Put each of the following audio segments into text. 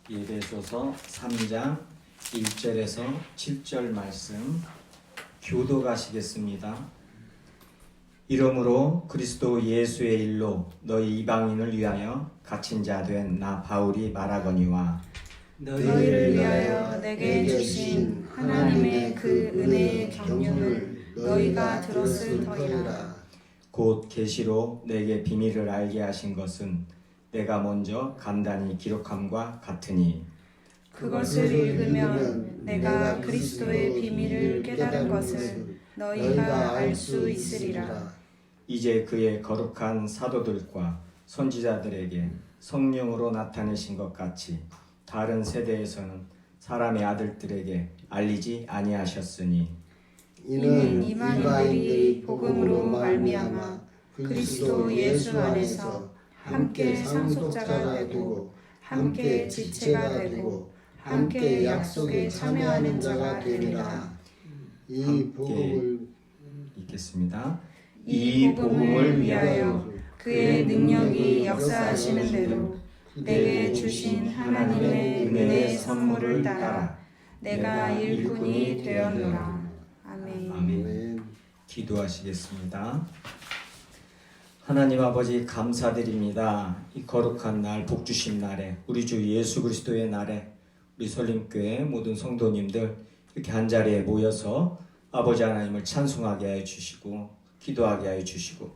예배소서 3장 1절에서 7절 말씀 교도가시겠습니다. 이러므로 그리스도 예수의 일로 너희 이방인을 위하여 갇힌 자 된 나 바울이 말하거니와 너희를 위하여 내게 주신 하나님의 그 은혜의 경륜을 너희가 들었을 터이라. 곧 계시로 내게 비밀을 알게 하신 것은 내가 먼저 간단히 기록함과 같으니 그것을 읽으면 내가 그리스도의 비밀을 깨달은 것을 너희가 알 수 있으리라. 이제 그의 거룩한 사도들과 선지자들에게 성령으로 나타내신 것 같이 다른 세대에서는 사람의 아들들에게 알리지 아니하셨으니 이는 이방인들이 복음으로 말미암아 그리스도 예수 안에서 함께 상속자가 되고 함께 지체가 되고 함께 약속에 참여하는 자가 되리라. 이 복음을 읽겠습니다. 이 복음을 위하여 그의 능력이 역사하시는 대로 내게 주신 하나님의 은혜의 선물을 따라 내가 일꾼이 되었노라. 아멘. 아멘. 기도하시겠습니다. 하나님 아버지 감사드립니다. 이 거룩한 날, 복 주신 날에, 우리 주 예수 그리스도의 날에 우리 설림교회 모든 성도님들 이렇게 한자리에 모여서 아버지 하나님을 찬송하게 하여 주시고 기도하게 하여 주시고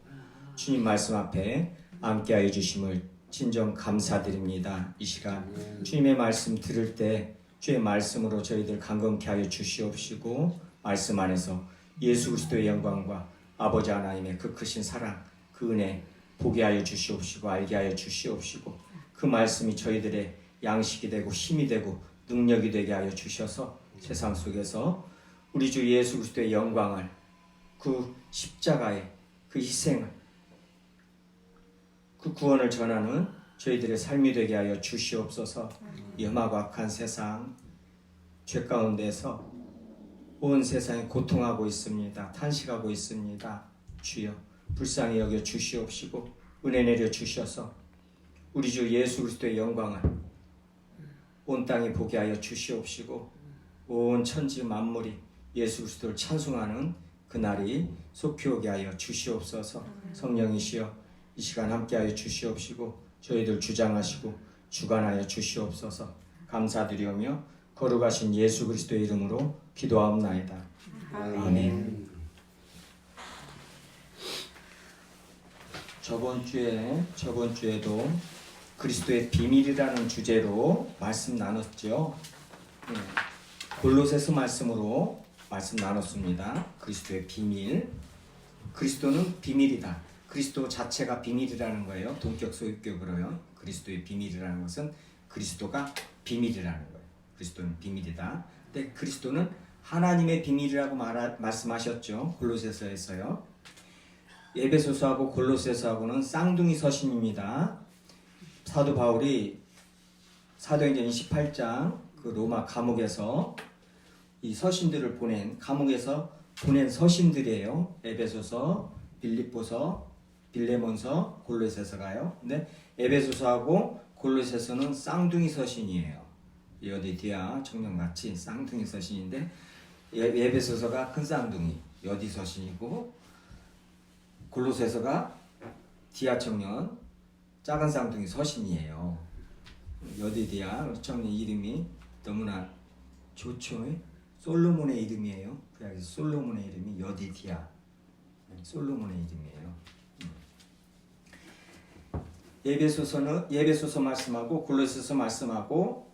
주님 말씀 앞에 함께 하여 주심을 진정 감사드립니다. 이 시간 주님의 말씀 들을 때 주의 말씀으로 저희들 감금케 하여 주시옵시고 말씀 안에서 예수 그리스도의 영광과 아버지 하나님의 그 크신 사랑, 그 은혜 보게 하여 주시옵시고 알게 하여 주시옵시고 그 말씀이 저희들의 양식이 되고 힘이 되고 능력이 되게 하여 주셔서 세상 속에서 우리 주 예수 그리스도의 영광을, 그 십자가의 그 희생을, 그 구원을 전하는 저희들의 삶이 되게 하여 주시옵소서. 이 험하고 악한 세상, 죄 가운데서 온 세상이 고통하고 있습니다. 탄식하고 있습니다. 주여 불쌍히 여겨 주시옵시고 은혜 내려 주셔서 우리 주 예수 그리스도의 영광을 온 땅에 보게 하여 주시옵시고 온 천지 만물이 예수 그리스도를 찬송하는 그날이 속히 오게 하여 주시옵소서. 성령이시여 이 시간 함께 하여 주시옵시고 저희들 주장하시고 주관하여 주시옵소서. 감사드리오며 거룩하신 예수 그리스도의 이름으로 기도하옵나이다. 아멘. 저번 주에도 그리스도의 비밀이라는 주제로 말씀 나눴죠. 골로새서 말씀으로 말씀 나눴습니다. 그리스도의 비밀. 그리스도는 비밀이다. 그리스도 자체가 비밀이라는 거예요. 동격 소유격으로요. 그리스도의 비밀이라는 것은 그리스도가 비밀이라는 거예요. 그리스도는 비밀이다. 근데 그리스도는 하나님의 비밀이라고 말씀하셨죠. 골로새서에서요. 에베소서하고 골로새서하고는 쌍둥이 서신입니다. 사도 바울이 사도행전 28장 그 로마 감옥에서 이 서신들을 감옥에서 보낸 서신들이에요. 에베소서, 빌립보서, 빌레몬서, 골로새서가요. 근데 에베소서하고 골로새서는 쌍둥이 서신이에요. 여디디아 청년같이 쌍둥이 서신인데 에베소서가 큰 쌍둥이 여디 서신이고 골로새서가 디아 청년 작은 쌍둥이 서신이에요. 여디디아 청년 이름이 너무나 좋죠. 솔로몬의 이름이에요. 그래서 솔로몬의 이름이 여디디아, 솔로몬의 이름이에요. 예배소서 말씀하고 골로새서 말씀하고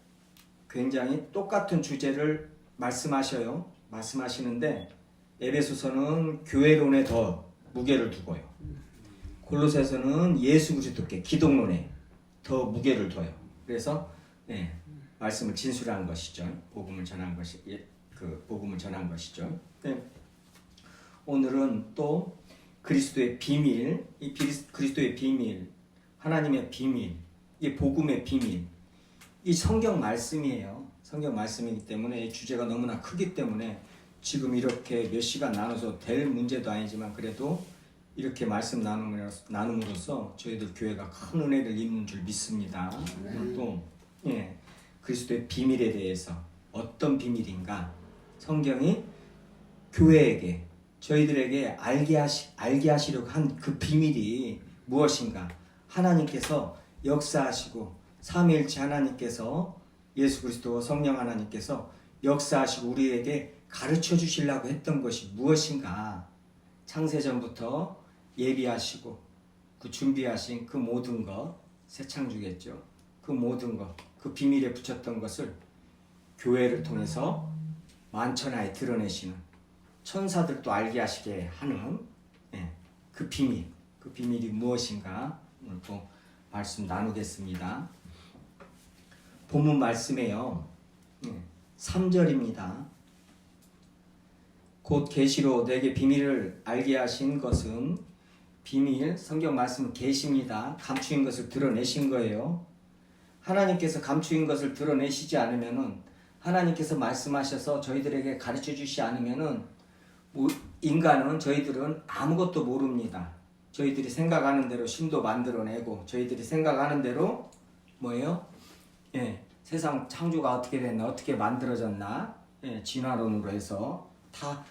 굉장히 똑같은 주제를 말씀하시는데 예배소서는 교회론에 더 무게를 두고요. 골로새서는 예수 그리스도께 기독론에 더 무게를 둬요. 그래서 말씀을 진술한 것이죠. 복음을 전한 것이죠. 오늘은 또 그리스도의 비밀, 그리스도의 비밀, 하나님의 비밀, 이 복음의 비밀, 이 성경 말씀이에요. 성경 말씀이기 때문에 이 주제가 너무나 크기 때문에 지금 이렇게 몇 시간 나눠서 될 문제도 아니지만 그래도 이렇게 말씀 나눔으로써 저희들 교회가 큰 은혜를 입는 줄 믿습니다. 또 그리스도의 비밀에 대해서 어떤 비밀인가? 성경이 교회에게 저희들에게 알게 하시려고 한 그 비밀이 무엇인가? 하나님께서 역사하시고 삼위일체 하나님께서 예수 그리스도 성령 하나님께서 역사하시고 우리에게 가르쳐 주시려고 했던 것이 무엇인가? 창세전부터 예비하시고 그 준비하신 그 모든 것, 새 창조겠죠. 그 모든 것, 그 비밀에 붙였던 것을 교회를 통해서 만천하에 드러내시는 천사들도 알게 하시게 하는 그 비밀이 무엇인가? 오늘 또 말씀 나누겠습니다. 본문 말씀에요. 3절입니다. 곧 계시로 내게 비밀을 알게 하신 것은 비밀, 성경 말씀은 계시입니다. 감추인 것을 드러내신 거예요. 하나님께서 감추인 것을 드러내시지 않으면은 하나님께서 말씀하셔서 저희들에게 가르쳐 주시지 않으면은 인간은 저희들은 아무것도 모릅니다. 저희들이 생각하는 대로 신도 만들어내고 저희들이 생각하는 대로 뭐예요? 세상 창조가 어떻게 됐나 어떻게 만들어졌나 진화론으로 해서 다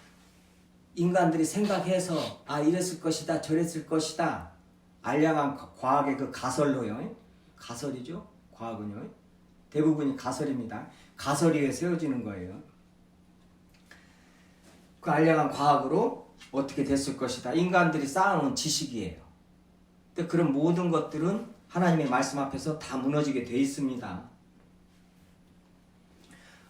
인간들이 생각해서 이랬을 것이다 저랬을 것이다 알량한 과학의 그 가설로요. 가설이죠. 과학은요. 대부분이 가설입니다. 가설 위에 세워지는 거예요. 그 알량한 과학으로 어떻게 됐을 것이다. 인간들이 쌓아놓은 지식이에요. 근데 그런 모든 것들은 하나님의 말씀 앞에서 다 무너지게 돼 있습니다.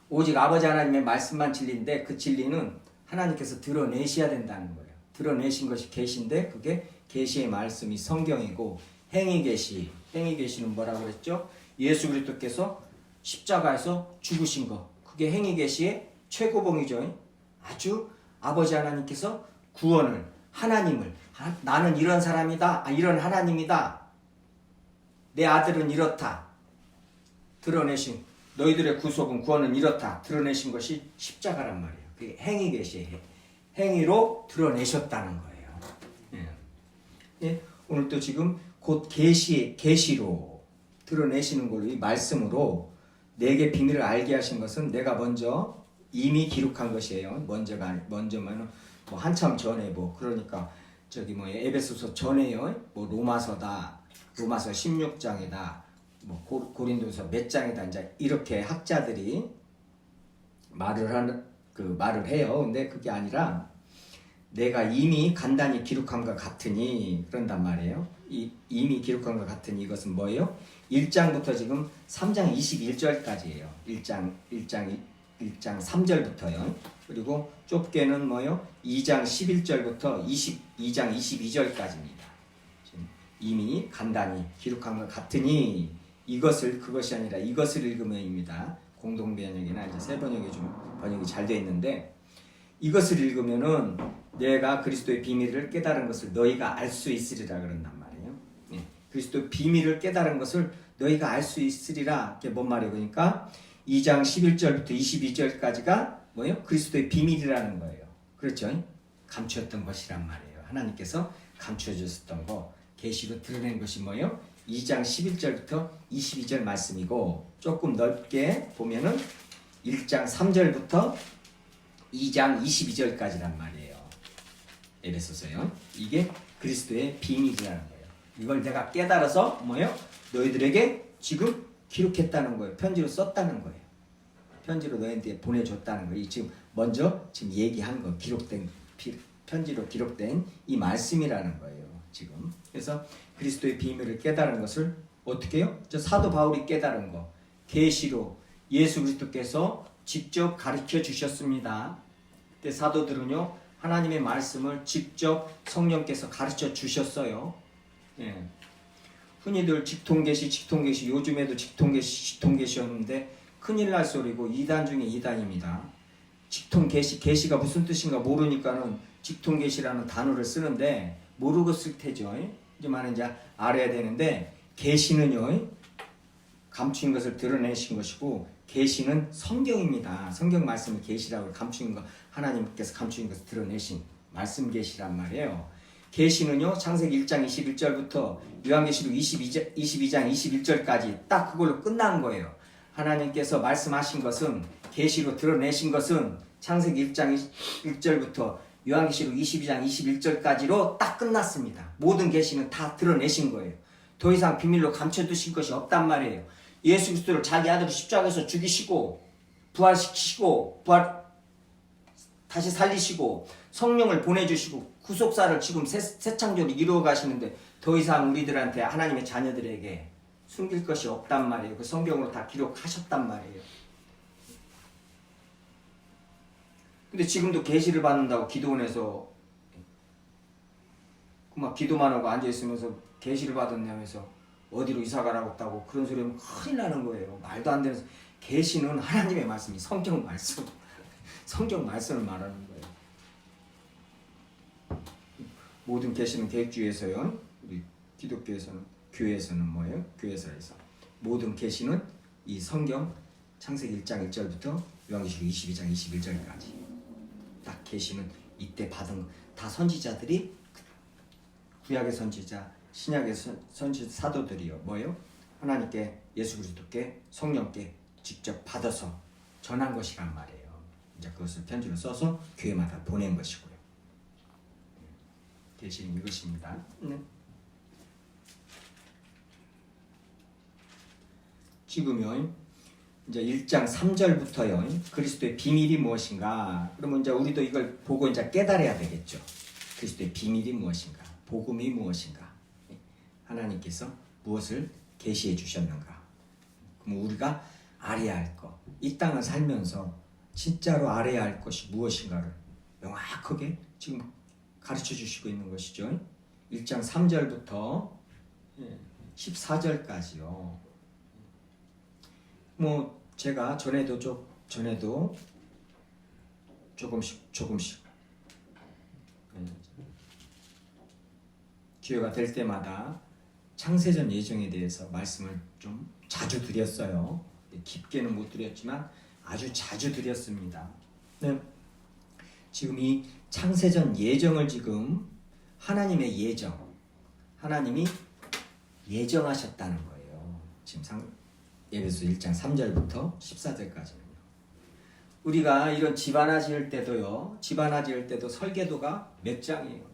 오직 아버지 하나님의 말씀만 진리인데 그 진리는 하나님께서 드러내셔야 된다는 거예요. 드러내신 것이 계시인데 그게 계시의 말씀이 성경이고 행위 계시는 뭐라고 그랬죠? 예수 그리스도께서 십자가에서 죽으신 거. 그게 행위 계시의 최고봉이죠. 아주 아버지 하나님께서 구원을 하나님을 나는 이런 사람이다. 이런 하나님이다. 내 아들은 이렇다. 드러내신 너희들의 구속은 구원은 이렇다. 드러내신 것이 십자가란 말이에요. 그게 행위 계시의 행위로 드러내셨다는 거예요. 오늘 또 지금 곧 계시로 드러내시는 걸로 이 말씀으로 내게 비밀을 알게 하신 것은 내가 먼저 이미 기록한 것이에요. 먼저면 뭐 한참 전에 그러니까 에베소서 전에요. 로마서다. 로마서 16장이다. 고린도서 몇 장이다. 이제 이렇게 학자들이 말을 해요. 근데 그게 아니라 내가 이미 간단히 기록한 것 같으니 그런단 말이에요. 이미 기록한 것 같으니 이것은 뭐예요? 1장부터 지금 3장 21절까지예요. 1장 3절부터요. 그리고 좁게는 뭐예요? 2장 11절부터 22장 22절까지입니다. 이미 간단히 기록한 것 같으니 그것이 아니라 이것을 읽으면입니다. 공동번역이나 이제 새 번역이 좀 번역이 잘 되어 있는데 이것을 읽으면은 내가 그리스도의 비밀을 깨달은 것을 너희가 알 수 있으리라 그런단 말이에요. 그리스도의 비밀을 깨달은 것을 너희가 알 수 있으리라. 이게 뭔 말이에요? 그러니까 2장 11절부터 22절까지가 뭐예요? 그리스도의 비밀이라는 거예요. 그렇죠? 감추었던 것이란 말이에요. 하나님께서 감추어줬었던 거 계시로 드러낸 것이 뭐예요? 2장 11절부터 22절 말씀이고 조금 넓게 보면은 1장 3절부터 2장 22절까지란 말이에요. 에베소서요. 이게 그리스도의 비밀이라는 거예요. 이걸 내가 깨달아서 뭐예요? 너희들에게 지금 기록했다는 거예요. 편지로 썼다는 거예요. 편지로 너희한테 보내줬다는 거예요. 지금 얘기한 거 편지로 기록된 이 말씀이라는 거예요. 지금 그래서 그리스도의 비밀을 깨달은 것을 어떻게 해요? 저 사도 바울이 깨달은 거 계시로 예수 그리스도께서 직접 가르쳐 주셨습니다. 그때 사도들은요 하나님의 말씀을 직접 성령께서 가르쳐 주셨어요. 흔히들 직통계시 요즘에도 직통계시였는데 큰일 날 소리고 2단 중에 2단입니다. 직통계시가 무슨 뜻인가 모르니까는 직통계시라는 단어를 쓰는데 모르고 쓸 테죠. 이제 알아야 되는데 계시는요 감추인 것을 드러내신 것이고 계시는 성경입니다. 성경 말씀을 계시라고 감추인 것 하나님께서 감추인 것을 드러내신 말씀 계시란 말이에요. 계시는요 창세기 1장 21절부터 요한계시록 22장 21절까지 딱 그걸로 끝난 거예요. 하나님께서 말씀하신 것은 계시로 드러내신 것은 창세기 1장 1절부터 요한계시록 22장 21절까지로 딱 끝났습니다. 모든 계시는 다 드러내신 거예요. 더 이상 비밀로 감춰두신 것이 없단 말이에요. 예수 그리스도를 자기 아들을 십자가에서 죽이시고 부활시키시고 다시 살리시고 성령을 보내주시고 구속사를 지금 새 창조를 이루어 가시는데 더 이상 우리들한테 하나님의 자녀들에게 숨길 것이 없단 말이에요. 그 성경으로 다 기록하셨단 말이에요. 근데 지금도 계시를 받는다고 기도원에서 막 기도만 하고 앉아있으면서 계시를 받았냐면서 어디로 이사가라고 했다고 그런 소리 하면 큰일 나는 거예요. 말도 안 되는 계시는 하나님의 말씀이 성경 말씀 성경 말씀을 말하는 거예요. 모든 계시는 계획주의에서요. 우리 기독교에서는 교회에서는 뭐예요? 교회에서 모든 계시는 이 성경 창세기 1장 1절부터 요한계시록 22장 21절까지 딱 계시는 이때 받은 거. 다 선지자들이 구약의 선지자, 신약의 선지자 사도들이요. 뭐예요? 하나님께 예수 그리스도께 성령께 직접 받아서 전한 것이란 말이에요. 이제 그것을 편지로 써서 교회마다 보낸 것이고요. 계시는 이것입니다. 지금요. 이제 1장 3절부터요. 그리스도의 비밀이 무엇인가? 그러면 이제 우리도 이걸 보고 이제 깨달아야 되겠죠. 그리스도의 비밀이 무엇인가? 복음이 무엇인가? 하나님께서 무엇을 계시해 주셨는가? 그럼 우리가 알아야 할 것. 이 땅을 살면서 진짜로 알아야 할 것이 무엇인가를 명확하게 지금 가르쳐 주시고 있는 것이죠. 1장 3절부터 14절까지요. 뭐 제가 전에도 조금씩 기회가 될 때마다 창세전 예정에 대해서 말씀을 좀 자주 드렸어요. 깊게는 못 드렸지만 아주 자주 드렸습니다. 네. 지금 이 창세전 예정을 지금 하나님의 예정, 하나님이 예정하셨다는 거예요. 지금 예배소 1장 3절부터 14절까지는요. 우리가 이런 집 하나 지을 때도요. 집 하나 지을 때도 설계도가 몇 장이에요?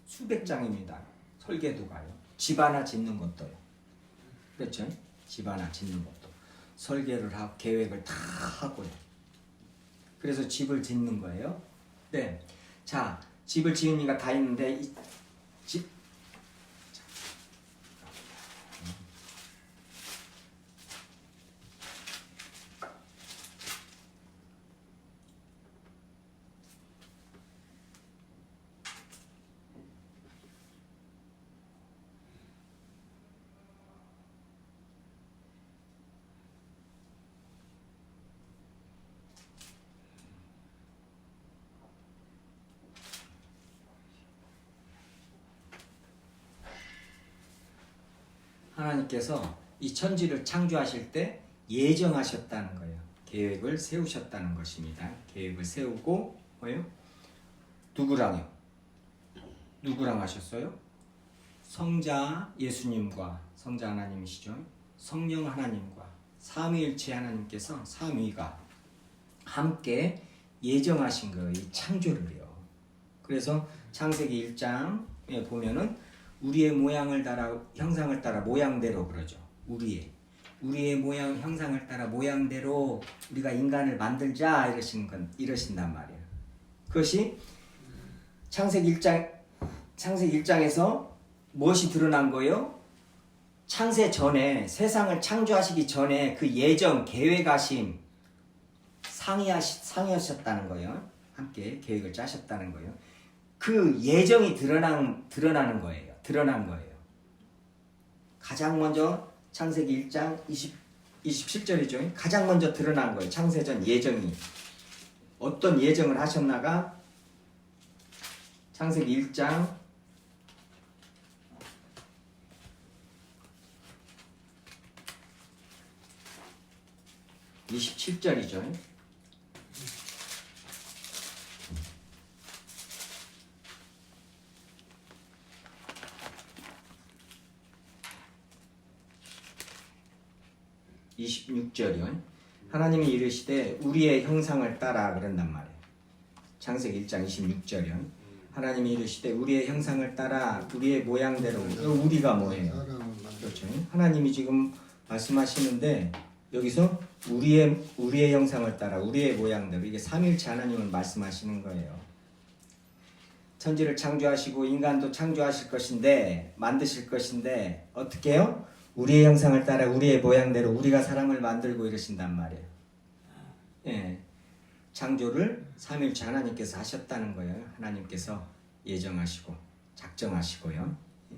수백 장입니다. 설계도가요. 집 하나 짓는 것도요. 그렇죠? 집 하나 짓는 것도 설계를 하고 계획을 다 하고요. 그래서 집을 짓는 거예요. 네. 자, 집을 지으니까 다 있는데 이 집 하나님께서 이 천지를 창조하실 때 예정하셨다는 거예요. 계획을 세우셨다는 것입니다. 계획을 세우고 뭐예요? 누구랑요? 누구랑 하셨어요? 성자 예수님과 성자 하나님이시죠. 성령 하나님과 삼위일체 하나님께서 삼위가 함께 예정하신 거예요. 이 창조를요. 그래서 창세기 1장에 보면은 우리의 모양을 따라 형상을 따라 모양대로 그러죠. 우리의 모양 형상을 따라 모양대로 우리가 인간을 만들자 이러신단 말이에요. 그것이 창세기 1장에서 무엇이 드러난 거예요? 창세 전에 세상을 창조하시기 전에 그 예정 계획하심 상의하셨다는 거예요. 함께 계획을 짜셨다는 거예요. 그 예정이 드러난 거예요. 가장 먼저 창세기 1장 27절이죠. 가장 먼저 드러난 거예요. 창세전 예정이. 어떤 예정을 하셨나가 창세기 1장 27절이죠. 26절이요. 하나님이 이르시되 우리의 형상을 따라 그런단 말이에요. 창세기 1장 26절이요. 하나님이 이르시되 우리의 형상을 따라 우리의 모양대로. 우리가 뭐예요? 사람을 만들 그렇죠. 하나님이 지금 말씀하시는데 여기서 우리의 형상을 따라 우리의 모양대로, 이게 삼위일체 하나님을 말씀하시는 거예요. 천지를 창조하시고 인간도 창조하실 것인데, 만드실 것인데 어떻게 해요? 우리의 형상을 따라 우리의 모양대로 우리가 사람을 만들고 이러신단 말이에요. 예, 창조를 삼위일체 하나님께서 하셨다는 거예요. 하나님께서 예정하시고 작정하시고요. 예,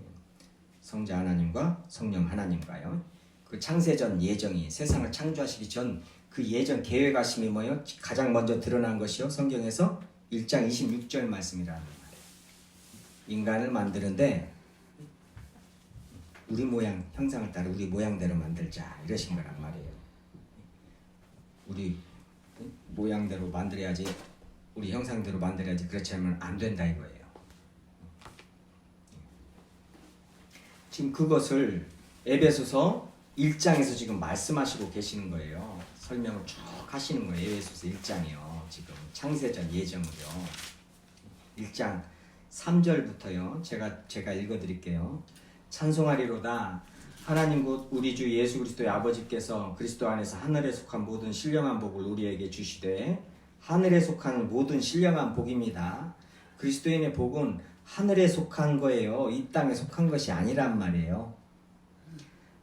성자 하나님과 성령 하나님과요. 그 창세전 예정이, 세상을 창조하시기 전 그 예정 계획하심이 뭐예요? 가장 먼저 드러난 것이요. 성경에서 1장 26절 말씀이라는 말이에요. 인간을 만드는데 우리 모양, 형상을 따라 우리 모양대로 만들자 이러신 거란 말이에요. 우리 모양대로 만들어야지, 우리 형상대로 만들어야지, 그렇지 않으면 안 된다 이거예요. 지금 그것을 에베소서 1장에서 지금 말씀하시고 계시는 거예요. 설명을 쭉 하시는 거예요. 에베소서 1장이요. 지금 창세전 예정을요. 1장 3절부터요. 제가 읽어드릴게요. 찬송하리로다. 하나님 곧 우리 주 예수 그리스도의 아버지께서 그리스도 안에서 하늘에 속한 모든 신령한 복을 우리에게 주시되, 하늘에 속한 모든 신령한 복입니다. 그리스도인의 복은 하늘에 속한 거예요. 이 땅에 속한 것이 아니란 말이에요.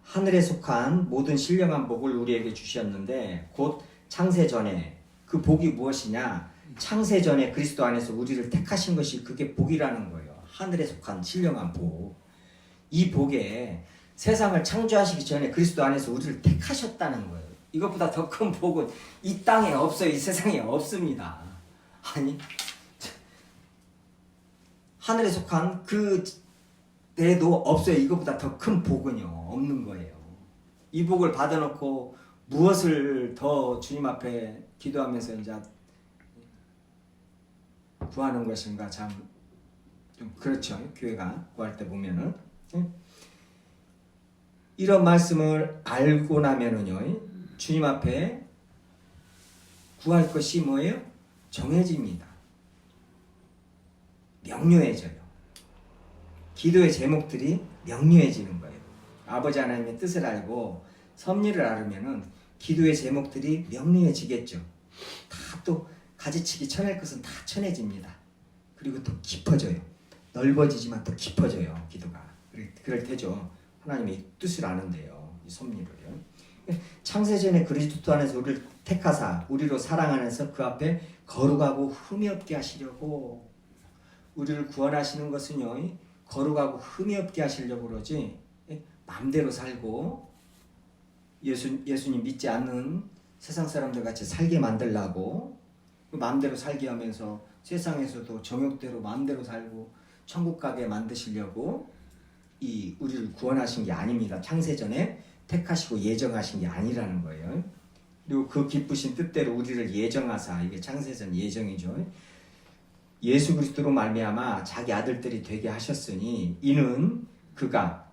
하늘에 속한 모든 신령한 복을 우리에게 주셨는데, 곧 창세 전에 그 복이 무엇이냐? 창세 전에 그리스도 안에서 우리를 택하신 것이 그게 복이라는 거예요. 하늘에 속한 신령한 복. 이 복에 세상을 창조하시기 전에 그리스도 안에서 우리를 택하셨다는 거예요. 이것보다 더 큰 복은 이 땅에 없어요. 이 세상에 없습니다. 아니, 하늘에 속한 그 데도 없어요. 이것보다 더 큰 복은요 없는 거예요. 이 복을 받아놓고 무엇을 더 주님 앞에 기도하면서 이제 구하는 것인가, 참 좀 그렇죠. 교회가 구할 때 보면은 이런 말씀을 알고 나면은요 주님 앞에 구할 것이 뭐예요? 정해집니다. 명료해져요. 기도의 제목들이 명료해지는 거예요. 아버지 하나님의 뜻을 알고 섭리를 알으면은 기도의 제목들이 명료해지겠죠. 다 또 가지치기 쳐낼 것은 다 쳐내집니다. 그리고 또 깊어져요. 넓어지지만 또 깊어져요. 기도가. 그럴 테죠. 하나님의 뜻을 아는데요. 이 섭리를요. 창세전에 그리스도 안에서 우리를 택하사 우리로 사랑하면서 그 앞에 거룩하고 흠이 없게 하시려고, 우리를 구원하시는 것은요 거룩하고 흠이 없게 하시려고 그러지 마음대로 살고 예수님 믿지 않는 세상 사람들 같이 살게 만들려고, 마음대로 살게 하면서 세상에서도 정욕대로 마음대로 살고 천국 가게 만드시려고 이 우리를 구원하신 게 아닙니다. 창세전에 택하시고 예정하신 게 아니라는 거예요. 그리고 그 기쁘신 뜻대로 우리를 예정하사, 이게 창세전 예정이죠. 예수 그리스도로 말미암아 자기 아들들이 되게 하셨으니 이는 그가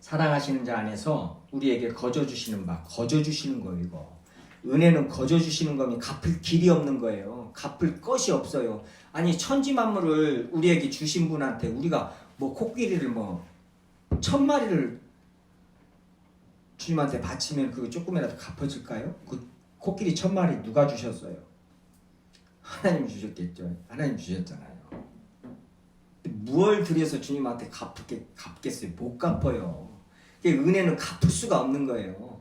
사랑하시는 자 안에서 우리에게 거저 주시는 바, 거저 주시는 거예요. 이거 은혜는 거저 주시는 거면 갚을 길이 없는 거예요. 갚을 것이 없어요. 아니 천지 만물을 우리에게 주신 분한테 우리가 뭐 코끼리를 뭐 1000마리를 주님한테 바치면 그거 조금이라도 갚아질까요? 그 코끼리 1000마리 누가 주셨어요? 하나님 주셨겠죠. 하나님 주셨잖아요. 무얼 들여서 주님한테 갚겠어요? 못 갚아요. 은혜는 갚을 수가 없는 거예요.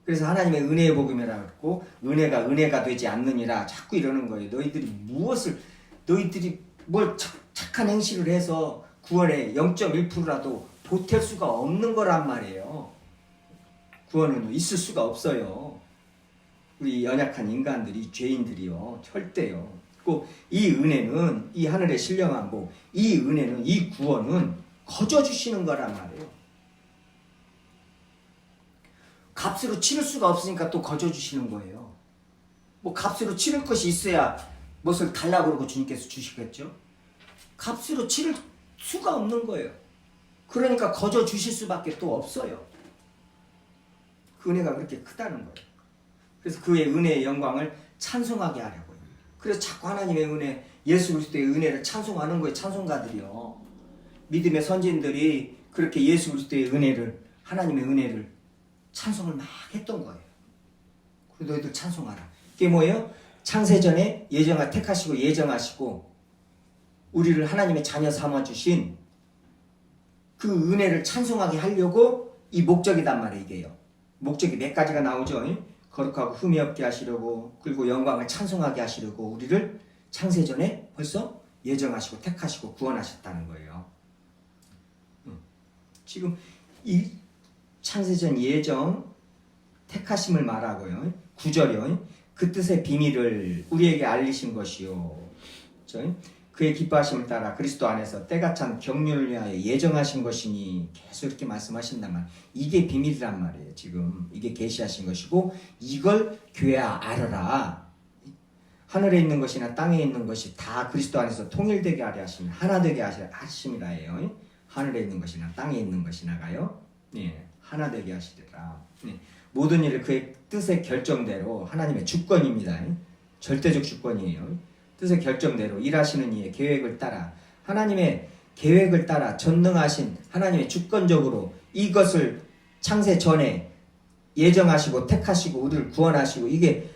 그래서 하나님의 은혜의 복음이라고, 은혜가 은혜가 되지 않느니라 자꾸 이러는 거예요. 너희들이 뭘 착한 행실을 해서 구원에 0.1%라도 보탤 수가 없는 거란 말이에요. 구원은 있을 수가 없어요. 우리 연약한 인간들이, 죄인들이요, 절대요. 그리고 이 은혜는, 이 하늘의 신령한 복, 이 은혜는, 이 구원은 거저 주시는 거란 말이에요. 값으로 치를 수가 없으니까 또 거저 주시는 거예요. 뭐 값으로 치를 것이 있어야 무엇을 달라고 그러고 주님께서 주시겠죠? 값으로 치를 수가 없는 거예요. 그러니까 거저 주실 수밖에 또 없어요. 그 은혜가 그렇게 크다는 거예요. 그래서 그의 은혜의 영광을 찬송하게 하려고요. 그래서 자꾸 하나님의 은혜, 예수 그리스도의 은혜를 찬송하는 거예요. 찬송가들이요. 믿음의 선진들이 그렇게 예수 그리스도의 은혜를, 하나님의 은혜를 찬송을 막 했던 거예요. 그래서 너희들 찬송하라. 이게 뭐예요? 창세전에 택하시고 예정하시고 우리를 하나님의 자녀 삼아주신 그 은혜를 찬송하게 하려고 이 목적이단 말이에요. 이게요. 목적이 몇 가지가 나오죠. 거룩하고 흠이 없게 하시려고, 그리고 영광을 찬송하게 하시려고 우리를 창세전에 벌써 예정하시고 택하시고 구원하셨다는 거예요. 지금 이 창세전 예정 택하심을 말하고요. 9절이요. 그 뜻의 비밀을 우리에게 알리신 것이요. 그의 기뻐하심을 따라 그리스도 안에서 때가 찬 경륜을 위하여 예정하신 것이니 계속 이렇게 말씀하신단 말이에요. 이게 비밀이란 말이에요. 지금 이게 계시하신 것이고 이걸 교회야 알아라. 하늘에 있는 것이나 땅에 있는 것이 다 그리스도 안에서 통일되게 하려 하시면 하나 되게 하심이라예요. 하늘에 있는 것이나 땅에 있는 것이나가요. 네, 하나 되게 하시리라. 네, 모든 일을 그의 뜻의 결정대로 하나님의 주권입니다. 절대적 주권이에요. 뜻의 결정대로 일하시는 이의 계획을 따라 하나님의 계획을 따라 전능하신 하나님의 주권적으로 이것을 창세 전에 예정하시고 택하시고 우리를 구원하시고 이게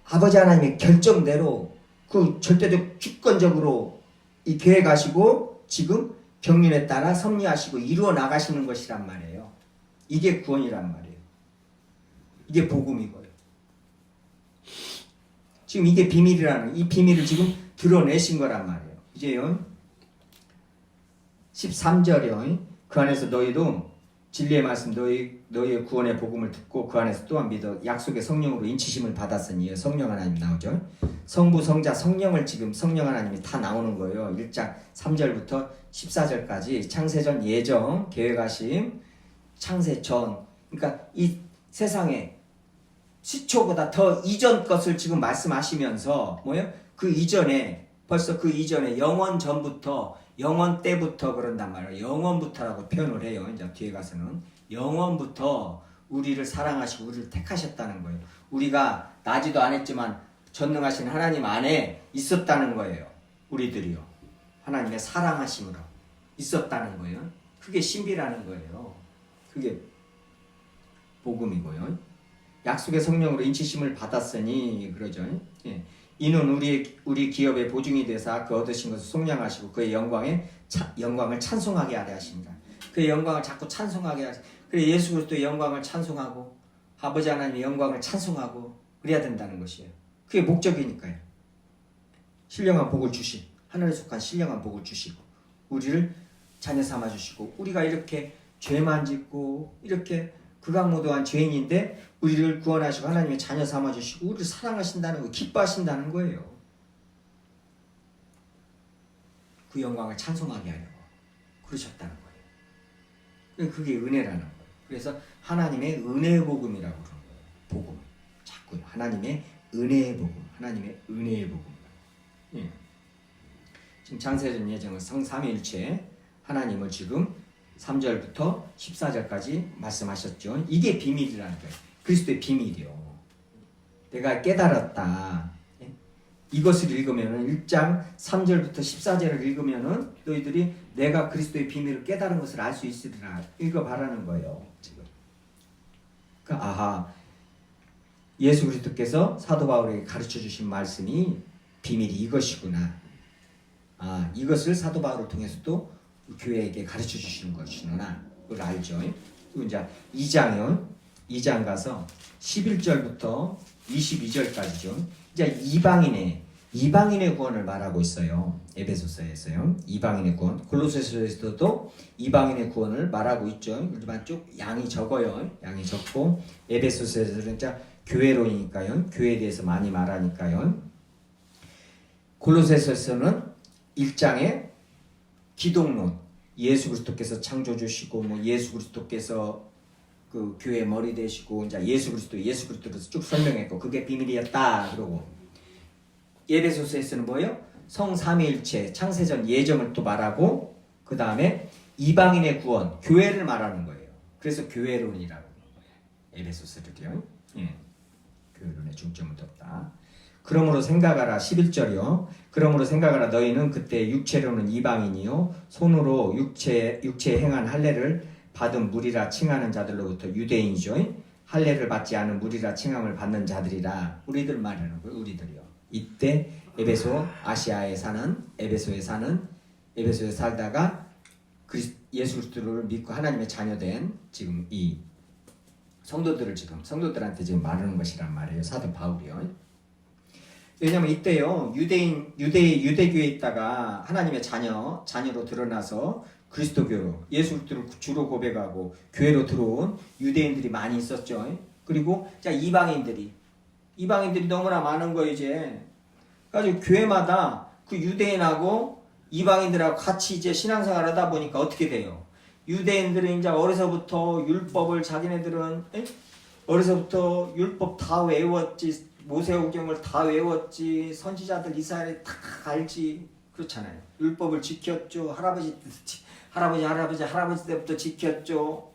아버지 하나님의 결정대로 그 절대적 주권적으로 이 계획하시고 지금 경륜에 따라 섭리하시고 이루어 나가시는 것이란 말이에요. 이게 구원이란 말이에요. 이게 복음이고요. 지금 이게 비밀이라는, 이 비밀을 지금 드러내신 거란 말이에요. 이제요. 13절이요. 그 안에서 너희도 진리의 말씀 너희의 구원의 복음을 듣고 그 안에서 또한 믿어 약속의 성령으로 인치심을 받았으니 성령 하나님 나오죠. 성부 성자 성령을 지금 성령 하나님이 다 나오는 거예요. 1장 3절부터 14절까지 창세전 예정 계획하심 창세전, 그러니까 이 세상에 시초보다 더 이전 것을 지금 말씀하시면서 뭐예요? 그 이전에 벌써 그 이전에 영원 전부터 영원 때부터 그런단 말이에요. 영원부터라고 표현을 해요. 이제 뒤에 가서는 영원부터 우리를 사랑하시고 우리를 택하셨다는 거예요. 우리가 나지도 않았지만 전능하신 하나님 안에 있었다는 거예요. 우리들이요. 하나님의 사랑하심으로 있었다는 거예요. 그게 신비라는 거예요. 그게 복음이고요. 약속의 성령으로 인치심을 받았으니 그러죠. 예. 이는 우리 기업의 보증이 되사 그 얻으신 것을 속량하시고 그의 영광을 찬송하게 하려 하십니다. 그의 영광을 자꾸 찬송하게 하시. 그래 예수 그리스도의 영광을 찬송하고 아버지 하나님의 영광을 찬송하고 그래야 된다는 것이에요. 그게 목적이니까요. 신령한 복을 주신 하늘에 속한 신령한 복을 주시고 우리를 자녀 삼아 주시고 우리가 이렇게 죄만 짓고 이렇게 극악무도한 죄인인데 우리를 구원하시고 하나님의 자녀 삼아주시고 우리를 사랑하신다는 거, 기뻐하신다는 거예요. 그 영광을 찬송하게 하려고 그러셨다는 거예요. 그게 은혜라는 거예요. 그래서 하나님의 은혜의 복음이라고 그러는 거예요. 복음. 자꾸 하나님의 은혜의 복음, 하나님의 은혜의 복음. 예. 지금 창세전 예정은 성삼위일체 하나님을 지금 3절부터 14절까지 말씀하셨죠. 이게 비밀이라는 거예요. 그리스도의 비밀이요. 내가 깨달았다. 이것을 읽으면은 1장 3절부터 14절을 읽으면은 너희들이 내가 그리스도의 비밀을 깨달은 것을 알 수 있으리라. 읽어봐라는 거예요. 지금. 그러니까 아하, 예수 그리스도께서 사도 바울에게 가르쳐 주신 말씀이 비밀이 이것이구나. 아, 이것을 사도 바울을 통해서도 교회에게 가르쳐 주시는 것이구나. 그걸 알죠. 그리고 이제 2장 가서 11절부터 22절까지죠. 이제 이방인의 구원을 말하고 있어요. 에베소서에서요. 이방인의 구원. 골로새서에서도 이방인의 구원을 말하고 있죠. 하지만 쭉 양이 적어요. 양이 적고 에베소서에서는 이제 교회론이니까요. 교회에 대해서 많이 말하니까요. 골로새서에서는 1장에 기독론, 예수 그리스도께서 창조 주시고 뭐 예수 그리스도께서 그 교회의 머리 되시고 이제 예수 그리스도께서 쭉 설명했고 그게 비밀이었다 그러고 에베소서에서는 뭐예요? 성삼위일체 창세전 예정을 또 말하고 그 다음에 이방인의 구원 교회를 말하는 거예요. 그래서 교회론이라고 에베소서를요. 예. 교론에 중점을 뒀다. 그러므로 생각하라 11절이요. 그러므로 생각하라 너희는 그때 육체로는 이방인이요 손으로 육체에 행한 할례를 받은 무리라 칭하는 자들로부터 유대인이죠. 할례를 받지 않은 무리라 칭함을 받는 자들이라. 우리들 말하는 거예요. 우리들이요. 이때 아시아에 사는 에베소에 살다가 예수 그리스도를 믿고 하나님의 자녀된 지금 이 성도들한테 지금 말하는 것이란 말이에요. 사도 바울이요. 왜냐면 이때요 유대교에 있다가 하나님의 자녀로 드러나서 그리스도교로 예수 그리스도를 주로 고백하고 교회로 들어온 유대인들이 많이 있었죠. 그리고 자 이방인들이 너무나 많은 거 이제. 그래서 교회마다 그 유대인하고 이방인들하고 같이 이제 신앙생활 하다 보니까 어떻게 돼요? 유대인들은 이제 어려서부터 율법을 자기네들은 어려서부터 율법 다 외웠지. 모세오경을 다 외웠지. 선지자들 이스라엘이 다 알지. 그렇잖아요. 율법을 지켰죠. 할아버지 때부터 지켰죠.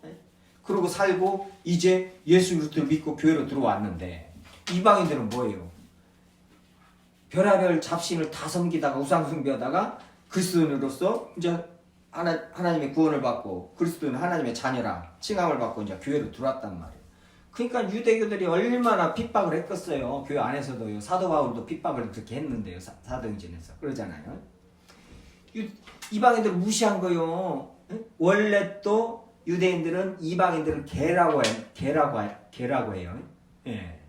그러고 살고 이제 예수 그리스도를 믿고 교회로 들어왔는데 이방인들은 뭐예요? 별하별 잡신을 다 섬기다가 우상 숭배하다가 그리스도인으로서 이제 하나님의 구원을 받고 그리스도는 하나님의 자녀라 칭함을 받고 이제 교회로 들어왔단 말이에요. 그러니까 유대교들이 얼마나 핍박을 했겠어요. 교회 안에서도요. 사도 바울도 핍박을 그렇게 했는데요. 사도행전에서 그러잖아요. 이방인들을 무시한 거요. 원래 또 유대인들은 이방인들을 개라고 해요. 예.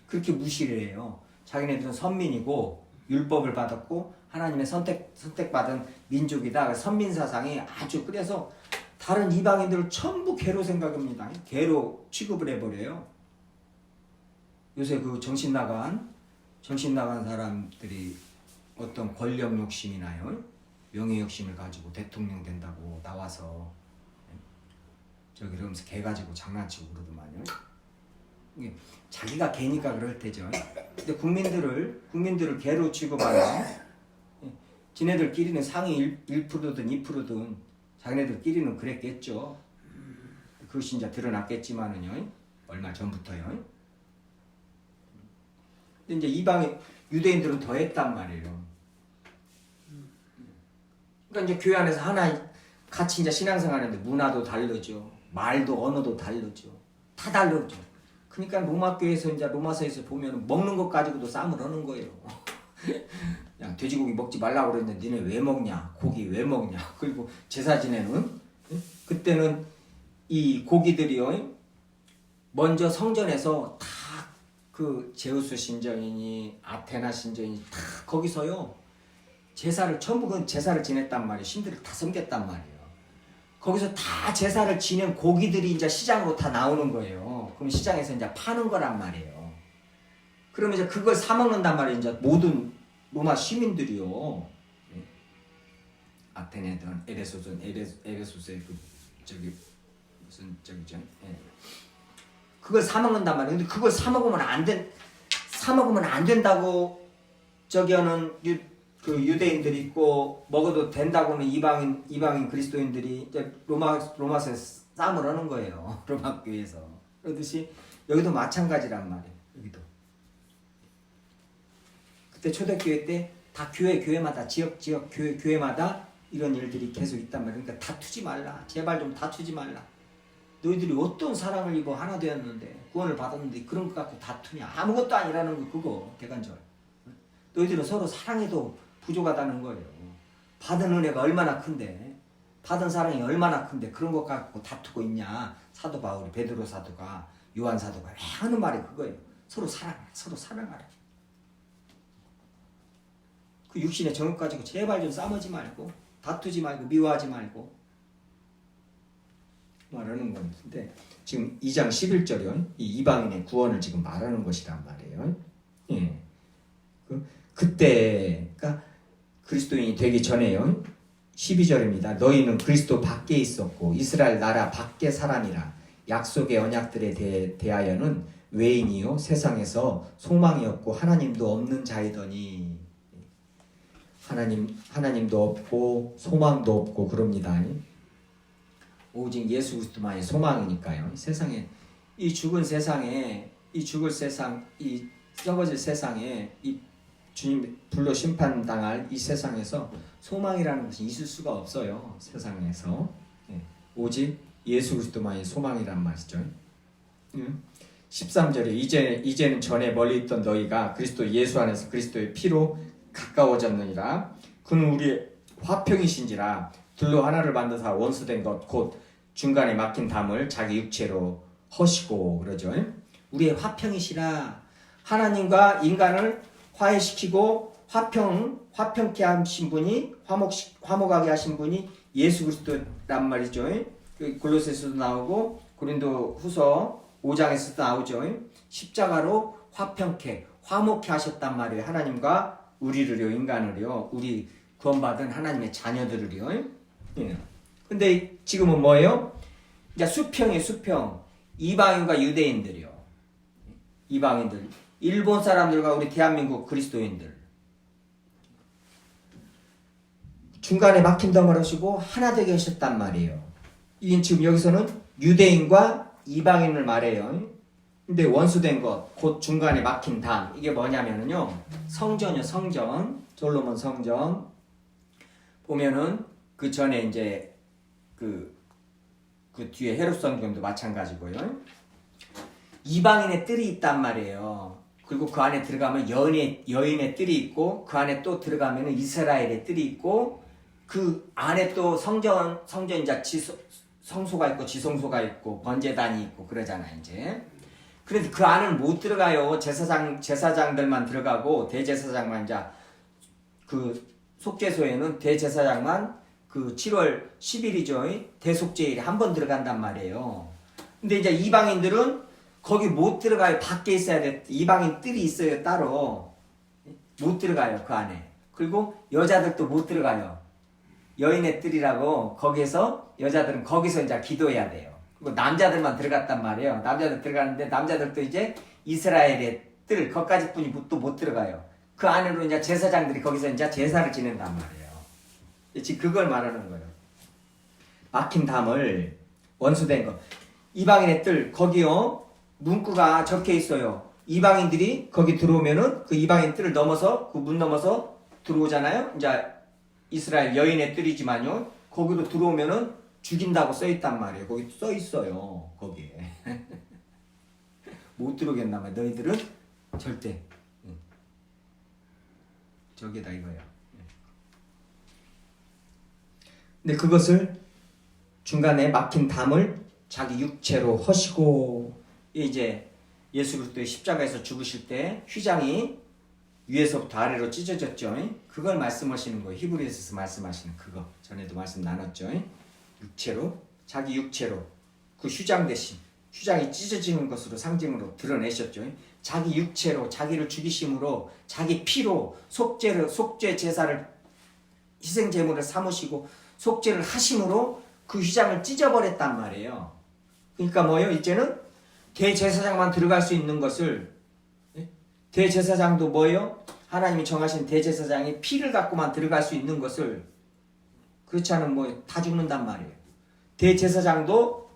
그렇게 무시를 해요. 자기네들은 선민이고 율법을 받았고 하나님의 선택받은 민족이다. 선민 사상이 아주 그래서 다른 이방인들을 전부 개로 생각합니다. 개로 취급을 해버려요. 요새 그 정신 나간 사람들이 어떤 권력 욕심이나요, 명예 욕심을 가지고 대통령 된다고 나와서 저기 이러면서 개 가지고 장난치고 그러더만요. 자기가 개니까 그럴 테죠. 근데 국민들을 개로 취급하는 지네들끼리는 상위 1%든 2%든 자기네들끼리는 그랬겠죠. 그것이 이제 드러났겠지만은요. 얼마 전부터요. 근데 이제 유대인들은 더 했단 말이에요. 그러니까 이제 교회 안에서 같이 이제 신앙생활하는데 문화도 다르죠. 말도 언어도 다르죠. 다 다르죠. 그러니까 로마교에서 이제 로마서에서 보면 먹는 것 가지고도 싸움을 하는 거예요. 야, 돼지고기 먹지 말라고 그랬는데 니네 왜 먹냐? 고기 왜 먹냐? 그리고 제사 지내는 그때는 이 고기들이요. 먼저 성전에서 다 그 제우스 신전이니 아테나 신전이니 다 거기서요. 전부 그 제사를 지냈단 말이에요. 신들을 다 섬겼단 말이에요. 거기서 다 제사를 지낸 고기들이 이제 시장으로 다 나오는 거예요. 그럼 시장에서 이제 파는 거란 말이에요. 그러면 이제 그걸 사 먹는단 말이에요. 이제 모든 로마 시민들이요. 아테네든 에베소서의 그 저기 무슨 저기죠. 예. 그걸 사 먹는단 말이에요. 근데 그걸 사 먹으면 안 된다고 저기 하는 그 유대인들이 있고 먹어도 된다고는 이방인 그리스도인들이 이제 로마서에 싸움을 하는 거예요. 로마 교회에서. 그러듯이 여기도 마찬가지란 말이에요. 여기도. 그때 초대교회 때 다 교회마다 지역 교회마다 이런 일들이 계속 있단 말이에요. 그러니까 다투지 말라. 제발 좀 다투지 말라. 너희들이 어떤 사랑을 입어 하나 되었는데 구원을 받았는데 그런 것 갖고 다투냐. 아무것도 아니라는 거 그거 대간절. 너희들은 서로 사랑해도 부족하다는 거예요. 받은 은혜가 얼마나 큰데 받은 사랑이 얼마나 큰데 그런 것 갖고 다투고 있냐. 사도 바울이 베드로 사도가 요한 사도가 왜 하는 말이 그거예요. 서로 사랑하라. 그 육신의 정욕 가지고 제발 좀 싸우지 말고 다투지 말고 미워하지 말고 말하는 건데 지금 2장 11절이요. 이 이방인의 구원을 지금 말하는 것이란 말이에요. 예. 그때가 그리스도인이 되기 전에요. 12절입니다. 너희는 그리스도 밖에 있었고 이스라엘 나라 밖의 사람이라 약속의 언약들에 대하여는 외인이요 세상에서 소망이 없고 하나님도 없는 자이더니 하나님도 없고 소망도 없고 그럽니다. 오직 예수 그리스도만이 소망이니까요. 세상에 이 죽은 세상에, 이 죽을 세상, 이 썩어질 세상에, 이 주님 불로 심판당할 이 세상에서 소망이라는 것이 있을 수가 없어요. 세상에서. 예. 오직 예수 그리스도만이 소망이란 말이죠. 13절에 이제는 전에 멀리 있던 너희가 그리스도 예수 안에서 그리스도의 피로 가까워졌느니라. 그는 우리의 화평이신지라. 둘로 하나를 만드사 원수된 것 곧 중간에 막힌 담을 자기 육체로 허시고 그러죠. 우리의 화평이시라. 하나님과 인간을 화해시키고 화평케 하신 분이 화목하게 하신 분이 예수 그리스도란 말이죠. 골로새서도 나오고 고린도 후서 5장에서도 나오죠. 십자가로 화평케 화목케 하셨단 말이에요. 하나님과 우리를요, 인간을요, 우리 구원받은 하나님의 자녀들을요. 예. 근데 지금은 뭐예요? 이제 수평이에요, 수평. 이방인과 유대인들이요. 이방인들. 일본 사람들과 우리 대한민국 그리스도인들. 중간에 막힌 덤을 하시고 하나 되게 하셨단 말이에요. 이게 지금 여기서는 유대인과 이방인을 말해요. 근데 원수된 것, 곧 중간에 막힌 담. 이게 뭐냐면요. 성전이요, 성전. 솔로몬 성전. 보면은 그 전에 이제 그 뒤에 헤롯 성전도 마찬가지고요. 이방인의 뜰이 있단 말이에요. 그리고 그 안에 들어가면 여인의 뜰이 있고 그 안에 또 들어가면 이스라엘의 뜰이 있고 그 안에 또 성전 이제 성소가 있고 지성소가 있고 번제단이 있고 그러잖아요, 이제. 그래서 그 안을 못 들어가요. 제사장들만 들어가고 대제사장만 이제 그 속죄소에는 대제사장만 그 7월 10일이죠. 대속죄일에 한 번 들어간단 말이에요. 근데 이제 이방인들은 거기 못 들어가요. 밖에 있어야 돼. 이방인 뜰이 있어요, 따로. 못 들어가요, 그 안에. 그리고 여자들도 못 들어가요. 여인의 뜰이라고 거기서 여자들은 거기서 이제 기도해야 돼요. 그리고 남자들만 들어갔단 말이에요. 남자들 들어가는데 남자들도 이제 이스라엘의 뜰 거기까지 뿐이 또 못 들어가요. 그 안으로 이제 제사장들이 거기서 이제 제사를 지낸단 말이에요. 지금 그걸 말하는 거예요. 막힌 담을 원수된 거. 이방인의 뜰 거기요 문구가 적혀 있어요. 이방인들이 거기 들어오면은 그 이방인 뜰을 넘어서 그 문 넘어서 들어오잖아요. 이제 이스라엘 여인의 뜰이지만요. 거기로 들어오면은 죽인다고 써 있단 말이에요. 거기 써 있어요. 거기에. 못 들어오겠나 봐. 너희들은 절대. 저기다 이거야. 근데 그것을 중간에 막힌 담을 자기 육체로 허시고 이제 예수 그리스도의 십자가에서 죽으실 때 휘장이 위에서부터 아래로 찢어졌죠. 그걸 말씀하시는 거예요. 히브리서에서 말씀하시는 그거. 전에도 말씀 나눴죠. 육체로 자기 육체로 그 휘장 대신 휘장이 찢어지는 것으로 상징으로 드러내셨죠. 자기 육체로 자기를 죽이심으로 자기 피로 속죄 제사를 희생 제물을 삼으시고 속죄를 하심으로 그 휘장을 찢어버렸단 말이에요. 그러니까 뭐예요? 이제는 대제사장만 들어갈 수 있는 것을 대제사장도 뭐예요? 하나님이 정하신 대제사장이 피를 갖고만 들어갈 수 있는 것을 그렇지 않으면 뭐 다 죽는단 말이에요. 대제사장도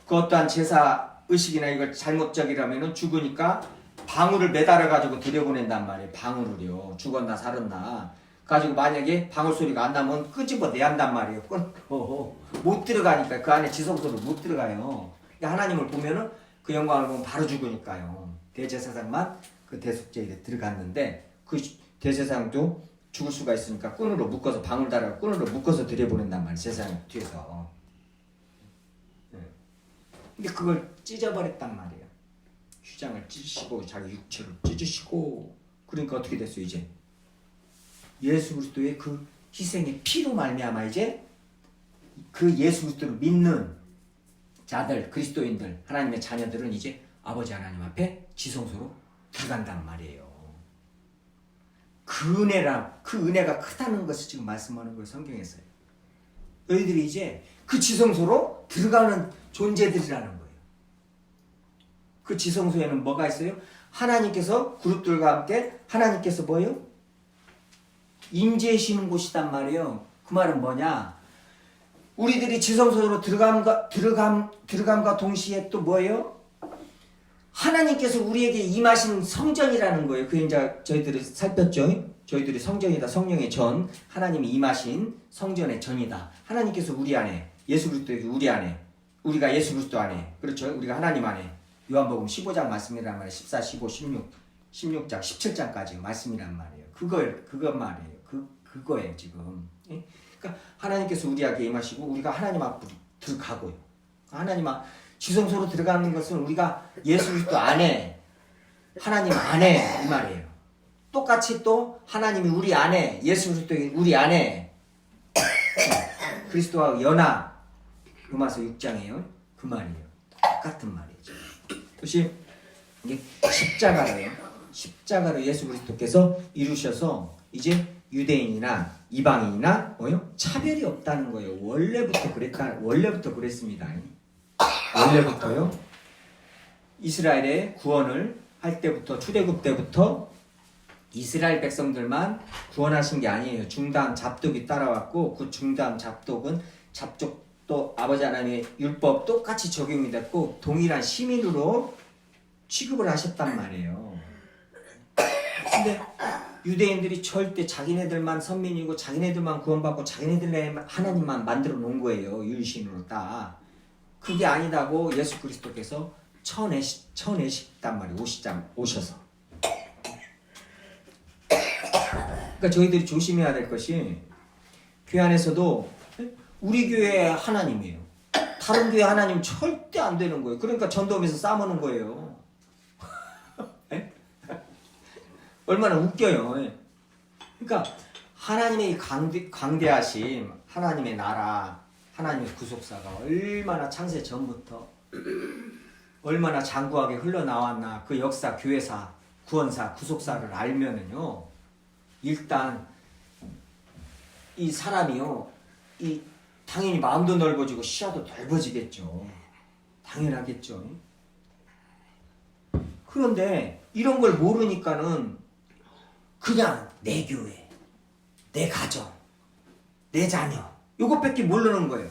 그 어떠한 제사 의식이나 이걸 잘못적이라면 죽으니까 방울을 매달아 가지고 들여보낸단 말이에요. 방울을요. 죽었나 살았나 가지고 만약에 방울 소리가 안 나면 끄집어내야 한단 말이에요. 못 들어가니까 그 안에 지성소를 못 들어가요. 하나님을 보면은 그 영광을 보면 바로 죽으니까요. 대제사장만 그 대속죄에 들어갔는데 그 대제사장도 죽을 수가 있으니까 끈으로 묶어서 방울 달아 끈으로 묶어서 들여보낸단 말이에요. 제사장 뒤에서. 근데 그걸 찢어버렸단 말이에요. 휘장을 찢으시고 자기 육체를 찢으시고 그러니까 어떻게 됐어요 이제? 예수 그리스도의 그 희생의 피로 말미암아 이제 그 예수 그리스도를 믿는 자들 그리스도인들 하나님의 자녀들은 이제 아버지 하나님 앞에 지성소로 들어간단 말이에요. 그 은혜가 크다는 것을 지금 말씀하는 거예요. 성경에서요. 너희들이 이제 그 지성소로 들어가는 존재들이라는 거예요. 그 지성소에는 뭐가 있어요? 하나님께서 그룹들과 함께 하나님께서 뭐예요? 임재하시는 곳이단 말이에요. 그 말은 뭐냐? 우리들이 지성소로 들어감과 동시에 또 뭐예요? 하나님께서 우리에게 임하신 성전이라는 거예요. 그 이제 저희들이 살폈죠. 저희들이 성전이다. 성령의 전. 하나님이 임하신 성전의 전이다. 하나님께서 우리 안에, 예수 그리스도에게 우리 안에, 우리가 예수 그리스도 안에, 그렇죠. 우리가 하나님 안에. 요한복음 15장 말씀이란 말이에요. 14, 15, 16장, 17장까지 말씀이란 말이에요. 그거 말이에요. 그거예요, 지금. 예? 그러니까 하나님께서 우리에게 임하시고 우리가 하나님 앞으로 들어가고요. 하나님 앞 지성소로 들어가는 것은 우리가 예수 그리스도 안에, 하나님 안에 이 말이에요. 똑같이 또 하나님이 우리 안에, 예수 그리스도가 우리 안에 그리스도와 연합, 로마서 6장이에요. 그 말이에요. 똑같은 말이죠. 그것이 이게 십자가로 예수 그리스도께서 이루셔서 이제 유대인이나 이방인이나 뭐요? 차별이 없다는 거예요. 원래부터 그랬습니다. 원래부터요. 이스라엘의 구원을 할 때부터, 출애굽 때부터 이스라엘 백성들만 구원하신 게 아니에요. 중다음 잡독이 따라왔고, 그 중다음 잡독도 아버지 하나님의 율법 똑같이 적용이 됐고 동일한 시민으로 취급을 하셨단 말이에요. 근데 유대인들이 절대 자기네들만 선민이고 자기네들만 구원받고 자기네들의 하나님만 만들어 놓은 거예요. 유일신으로 딱. 그게 아니다고 예수 그리스도께서 쳐내셨단 말이에요. 오셔서. 그러니까 저희들이 조심해야 될 것이, 교회 안에서도 우리 교회 하나님이에요. 다른 교회 하나님 절대 안 되는 거예요. 그러니까 전도하면서 싸우는 거예요. 얼마나 웃겨요. 그러니까 하나님의 광대하심, 하나님의 나라, 하나님의 구속사가 얼마나 창세 전부터 얼마나 장구하게 흘러나왔나, 그 역사, 교회사, 구원사, 구속사를 알면은요, 일단 이 사람이요, 이 당연히 마음도 넓어지고 시야도 넓어지겠죠. 당연하겠죠. 그런데 이런 걸 모르니까는 그냥 내 교회, 내 가정, 내 자녀, 요것밖에 모르는 거예요.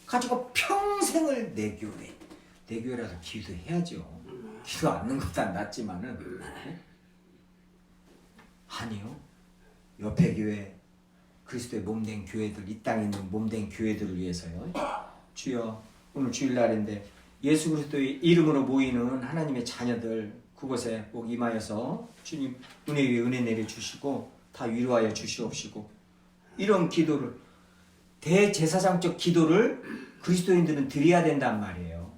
가지고 평생을 내 교회라서 기도해야죠. 기도 안 하는 것도 낫지만은, 아니요. 옆에 교회, 그리스도의 몸된 교회들, 이 땅에 있는 몸된 교회들을 위해서요. 주여, 오늘 주일날인데 예수 그리스도의 이름으로 모이는 하나님의 자녀들, 그곳에 꼭 임하여서 주님 은혜 위에 은혜 내려주시고 다 위로하여 주시옵시고, 이런 기도를, 대제사장적 기도를 그리스도인들은 드려야 된단 말이에요.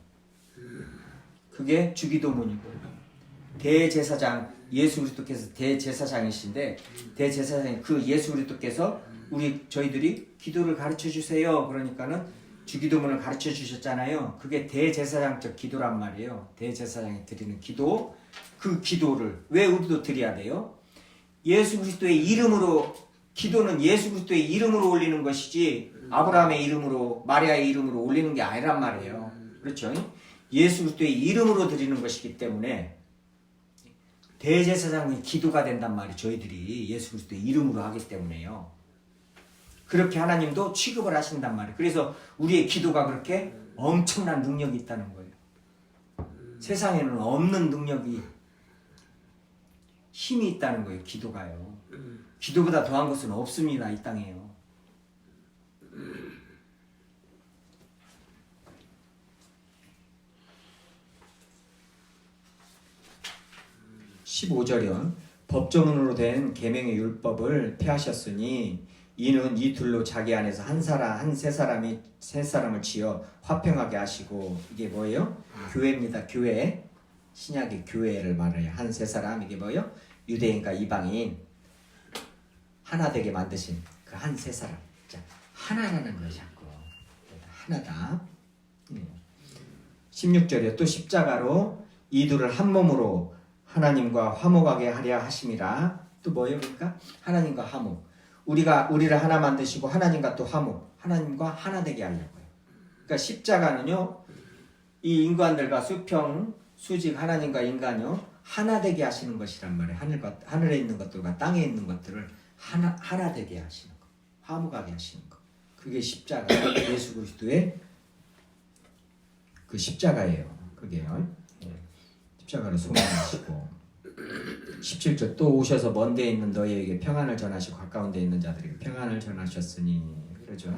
그게 주기도문이고, 대제사장, 예수 그리스도께서 대제사장이신데, 대제사장, 그 예수 그리스도께서 저희들이 기도를 가르쳐 주세요. 그러니까는 주기도문을 가르쳐 주셨잖아요. 그게 대제사장적 기도란 말이에요. 대제사장이 드리는 기도, 그 기도를 왜 우리도 드려야 돼요? 예수 그리스도의 이름으로, 기도는 예수 그리스도의 이름으로 올리는 것이지 아브라함의 이름으로, 마리아의 이름으로 올리는 게 아니란 말이에요. 그렇죠? 예수 그리스도의 이름으로 드리는 것이기 때문에 대제사장이 기도가 된단 말이에요. 저희들이 예수 그리스도의 이름으로 하기 때문에요. 그렇게 하나님도 취급을 하신단 말이에요. 그래서 우리의 기도가 그렇게 엄청난 능력이 있다는 거예요. 세상에는 없는 능력이, 힘이 있다는 거예요. 기도가요. 기도보다 더한 것은 없습니다. 이 땅에요. 15절이요. 법조문으로 된 계명의 율법을 폐하셨으니 이는 이 둘로 자기 안에서 세 사람을 지어 화평하게 하시고, 이게 뭐예요? 교회입니다. 교회. 신약의 교회를 말해요. 한 세 사람, 이게 뭐예요? 유대인과 이방인 하나 되게 만드신 그 한 세 사람. 자, 하나라는 거예요. 자꾸 하나다. 16절이요. 또 십자가로 이 둘을 한 몸으로 하나님과 화목하게 하려 하심이라. 또 뭐예요? 그러니까 하나님과 화목. 우리를 하나 만드시고 하나님과 또 화목, 하나님과 하나 되게 하려고요. 그러니까 십자가는요, 이 인간들과 수직 하나님과 인간요 하나 되게 하시는 것이란 말이에요. 하늘에 있는 것들과 땅에 있는 것들을 하나 되게 하시는 것, 화목하게 하시는 것. 그게 십자가, 예수 그리스도의 그 십자가예요. 그게요. 십자가로 소망하시고 17절 또 오셔서 먼 데 있는 너희에게 평안을 전하시고 가까운 데 있는 자들에게 평안을 전하셨으니 그러죠.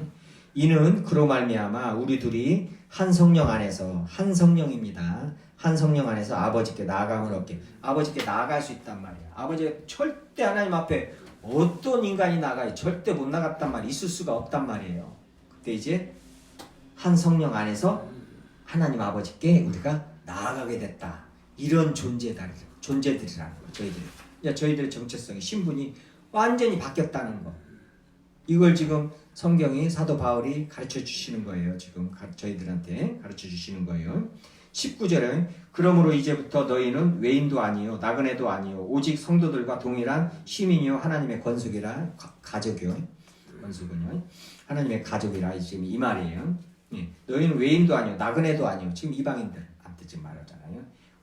이는 그로 말미암아 우리 둘이 한 성령 안에서 한 성령입니다. 한 성령 안에서 아버지께 나아감을 얻게 아버지께 나아갈 수 있단 말이야. 아버지 절대 하나님 앞에 어떤 인간이 나가요? 절대 못 나갔단 말이야. 있을 수가 없단 말이에요. 그때 이제 한 성령 안에서 하나님 아버지께 우리가 나아가게 됐다. 이런 존재들이라는 거. 저희들의 정체성이 신분이 완전히 바뀌었다는 거. 이걸 지금 성경이 사도 바울이 가르쳐 주시는 거예요. 지금 저희들한테 가르쳐 주시는 거예요. 19절은 그러므로 이제부터 너희는 외인도 아니요 나그네도 아니요 오직 성도들과 동일한 시민이요 하나님의 권속이라 가족이요. 권속은요. 하나님의 가족이라 지금 이 말이에요. 예. 너희는 외인도 아니요 나그네도 아니요 지금 이방인들한테 지금 말하잖아요.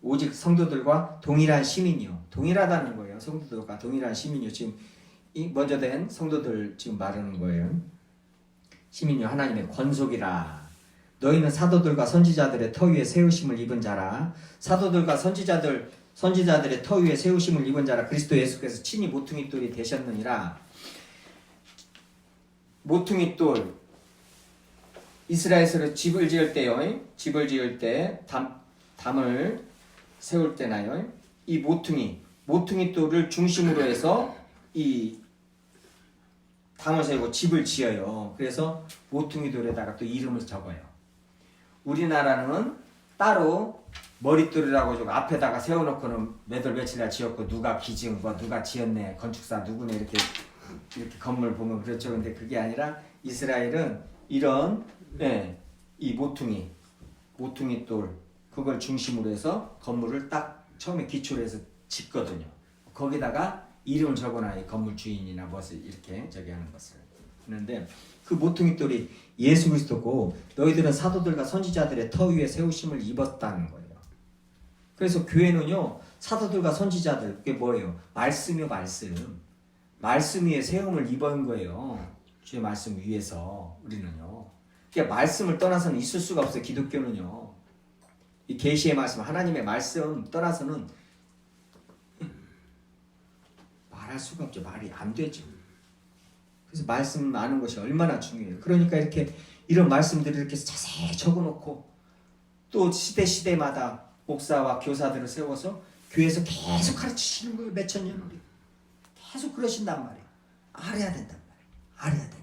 오직 성도들과 동일한 시민이요. 동일하다는 거예요. 성도들과 동일한 시민이요. 지금 먼저 된 성도들 지금 말하는 거예요. 시민이요 하나님의 권속이라. 너희는 사도들과 선지자들의 터 위에 세우심을 입은 자라. 사도들과 선지자들의 터 위에 세우심을 입은 자라. 그리스도 예수께서 친히 모퉁이 돌이 되셨느니라. 모퉁이 돌 이스라엘에서 집을 지을 때요. 집을 지을 때 담을 세울 때나요. 이 모퉁이 돌을 중심으로 해서 이 담을 세우고 집을 지어요. 그래서 모퉁이 돌에다가 또 이름을 적어요. 우리나라는 따로 머릿돌이라고 좀 앞에다가 세워놓고는 몇월 며칠날 지었고 누가 기증 누가 지었네 건축사 누구네 이렇게 건물 보면 그렇죠. 근데 그게 아니라 이스라엘은 이런 이 모퉁이 돌 그걸 중심으로 해서 건물을 딱 처음에 기초로 해서 짓거든요. 거기다가 이름을 적어놔요. 건물 주인이나 무엇을 이렇게 저기 하는 것을. 그런데 그 모퉁이 돌이 예수 그리스도고 너희들은 사도들과 선지자들의 터 위에 세우심을 입었다는 거예요. 그래서 교회는요 사도들과 선지자들 그게 뭐예요? 말씀이요 말씀 위에 세움을 입은 거예요. 주의 말씀 위에서 우리는요. 그러니까 말씀을 떠나서는 있을 수가 없어요. 기독교는요. 이 계시의 말씀 하나님의 말씀 떠나서는 말할 수가 없죠. 말이 안 되죠. 그래서 말씀 아는 것이 얼마나 중요해요. 그러니까 이런 말씀들을 이렇게 자세히 적어놓고 또 시대마다 목사와 교사들을 세워서 교회에서 계속 가르치시는 거예요. 몇천 년을 계속 그러신단 말이에요. 알아야 된단 말이에요. 알아야 되니까.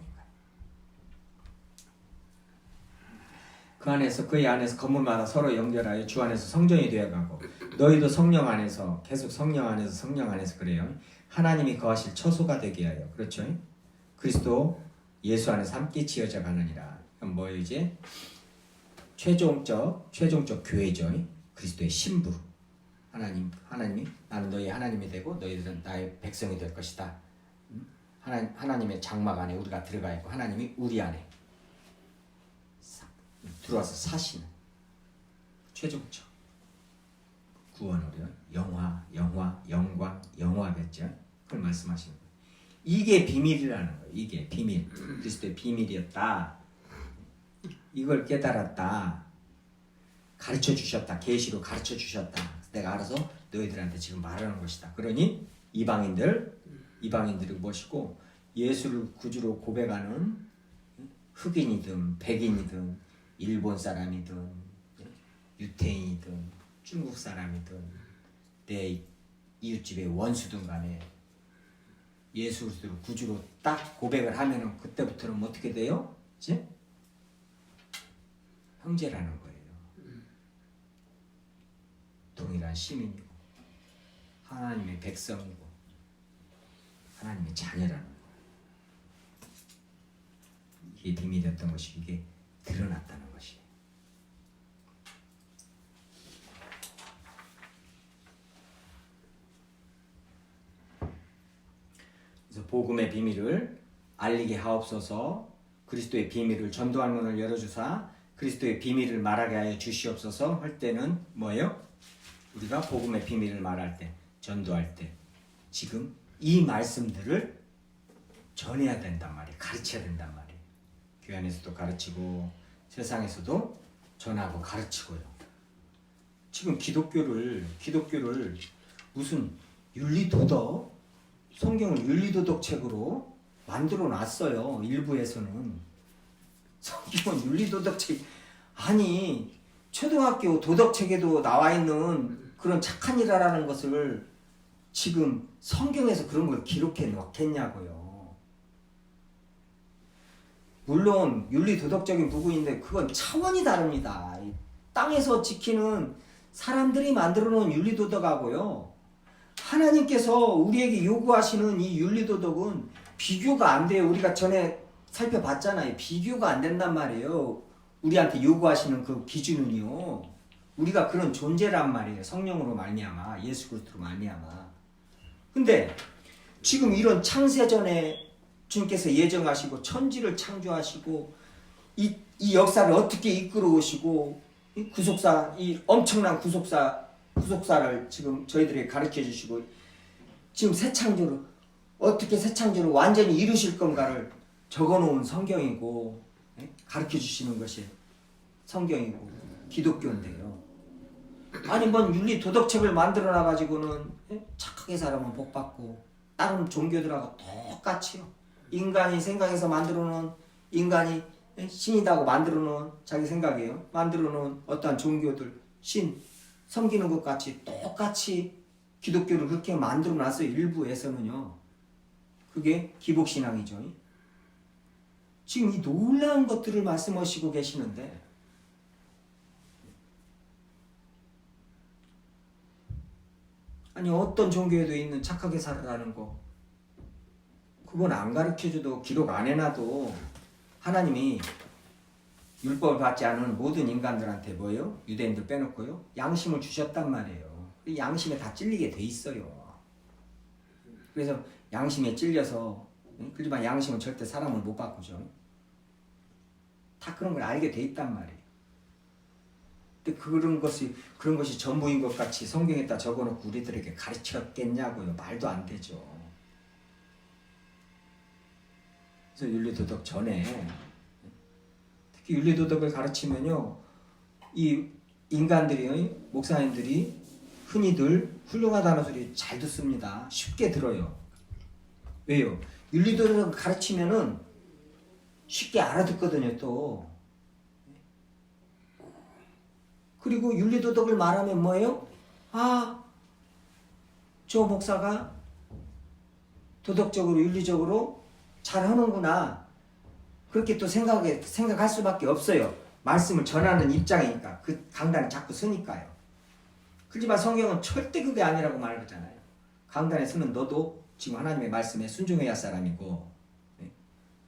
그의 안에서 건물마다 서로 연결하여 주 안에서 성전이 되어가고 너희도 성령 안에서 계속 성령 안에서 그래요. 하나님이 거하실 처소가 되게 하여 그렇죠. 그리스도 예수 안에서 함께 지어져 가느니라. 그럼 뭐예요 이제? 최종적 교회죠. 그리스도의 신부. 하나님이 나는 너희 하나님이 되고 너희들은 나의 백성이 될 것이다. 하나님의 장막 안에 우리가 들어가 있고 하나님이 우리 안에 들어와서 사시는 최종적 구원으로요. 영화겠죠. 그걸 말씀하시는 거예요. 이게 비밀이라는 거예요. 이게 비밀. 그리스도의 비밀이었다. 이걸 깨달았다. 가르쳐 주셨다. 계시로 가르쳐 주셨다. 내가 알아서 너희들한테 지금 말하는 것이다. 그러니 이방인들이 모시고 예수를 구주로 고백하는 흑인이든 백인이든 일본 사람이든 유태인이든 중국 사람이든 내 이웃집의 원수든 간에 예수를 구주로 딱 고백을 하면은 그때부터는 어떻게 돼요? 이제 형제라는 거예요. 동일한 시민이고 하나님의 백성이고 하나님의 자녀라는 거예요. 이게 비밀이었던 것이 이게 드러났다는 것이에요. 그래서 복음의 비밀을 알리게 하옵소서. 그리스도의 비밀을 전도할 문을 열어주사 그리스도의 비밀을 말하게 하여 주시옵소서. 할 때는 뭐예요? 우리가 복음의 비밀을 말할 때, 전도할 때 지금 이 말씀들을 전해야 된단 말이에요. 가르쳐야 된단 말이에요. 교회 안에서도 가르치고 세상에서도 전하고 가르치고요. 지금 기독교를 무슨 윤리도덕, 성경을 윤리도덕 책으로 만들어 놨어요. 일부에서는. 성경은 윤리도덕 책, 아니 초등학교 도덕책에도 나와 있는 그런 착한 일이라는 것을 지금 성경에서 그런 걸 기록해 놓겠냐고요. 물론 윤리도덕적인 부분인데 그건 차원이 다릅니다. 이 땅에서 지키는 사람들이 만들어 놓은 윤리도덕하고요, 하나님께서 우리에게 요구하시는 이 윤리도덕은 비교가 안 돼요. 우리가 전에 살펴봤잖아요. 비교가 안 된단 말이에요. 우리한테 요구하시는 그 기준은요. 우리가 그런 존재란 말이에요. 성령으로 말미암아, 예수 그리스도로 말미암아. 근데 지금 이런 창세전에 주님께서 예정하시고 천지를 창조하시고 이 역사를 어떻게 이끌어 오시고 이 구속사, 이 엄청난 구속사를 지금 저희들에게 가르쳐 주시고 지금 새 창조를 어떻게 새 창조를 완전히 이루실 건가를 적어 놓은 성경이고, 가르쳐 주시는 것이 성경이고 기독교인데요. 아니 뭔 윤리 도덕책을 만들어 놔 가지고는 착하게 살아면 복 받고 다른 종교들하고 똑같이요. 인간이 생각해서 만들어 놓은, 인간이 신이다고 만들어 놓은, 자기 생각이에요. 만들어 놓은 어떠한 종교들, 신 섬기는 것 같이 똑같이 기독교를 그렇게 만들어 놨어요. 일부에서는요. 그게 기복신앙이죠. 지금 이 놀라운 것들을 말씀하시고 계시는데, 아니 어떤 종교에도 있는 착하게 살아라는 거, 그건 안 가르쳐줘도 기록 안 해놔도 하나님이 율법을 받지 않은 모든 인간들한테 뭐예요? 유대인들 빼놓고요, 양심을 주셨단 말이에요. 양심에 다 찔리게 돼 있어요. 그래서 양심에 찔려서, 그렇지만 양심은 절대 사람을 못 바꾸죠. 다 그런 걸 알게 돼 있단 말이에요. 근데 그런 것이 전부인 것 같이 성경에다 적어놓고 우리들에게 가르쳤겠냐고요. 말도 안 되죠. 그래서 윤리도덕 전에 특히 윤리도덕을 가르치면요, 이 인간들이, 목사님들이 흔히들 훌륭하다는 소리 잘 듣습니다. 쉽게 들어요. 왜요? 윤리도덕을 가르치면은 쉽게 알아듣거든요. 또 그리고 윤리도덕을 말하면 뭐예요? 아, 저 목사가 도덕적으로 윤리적으로 잘하는구나, 그렇게 또 생각할 수밖에 없어요. 말씀을 전하는 입장이니까, 그 강단에 자꾸 서니까요. 그렇지만 성경은 절대 그게 아니라고 말하잖아요. 강단에 서는 너도 지금 하나님의 말씀에 순종해야 할 사람이고,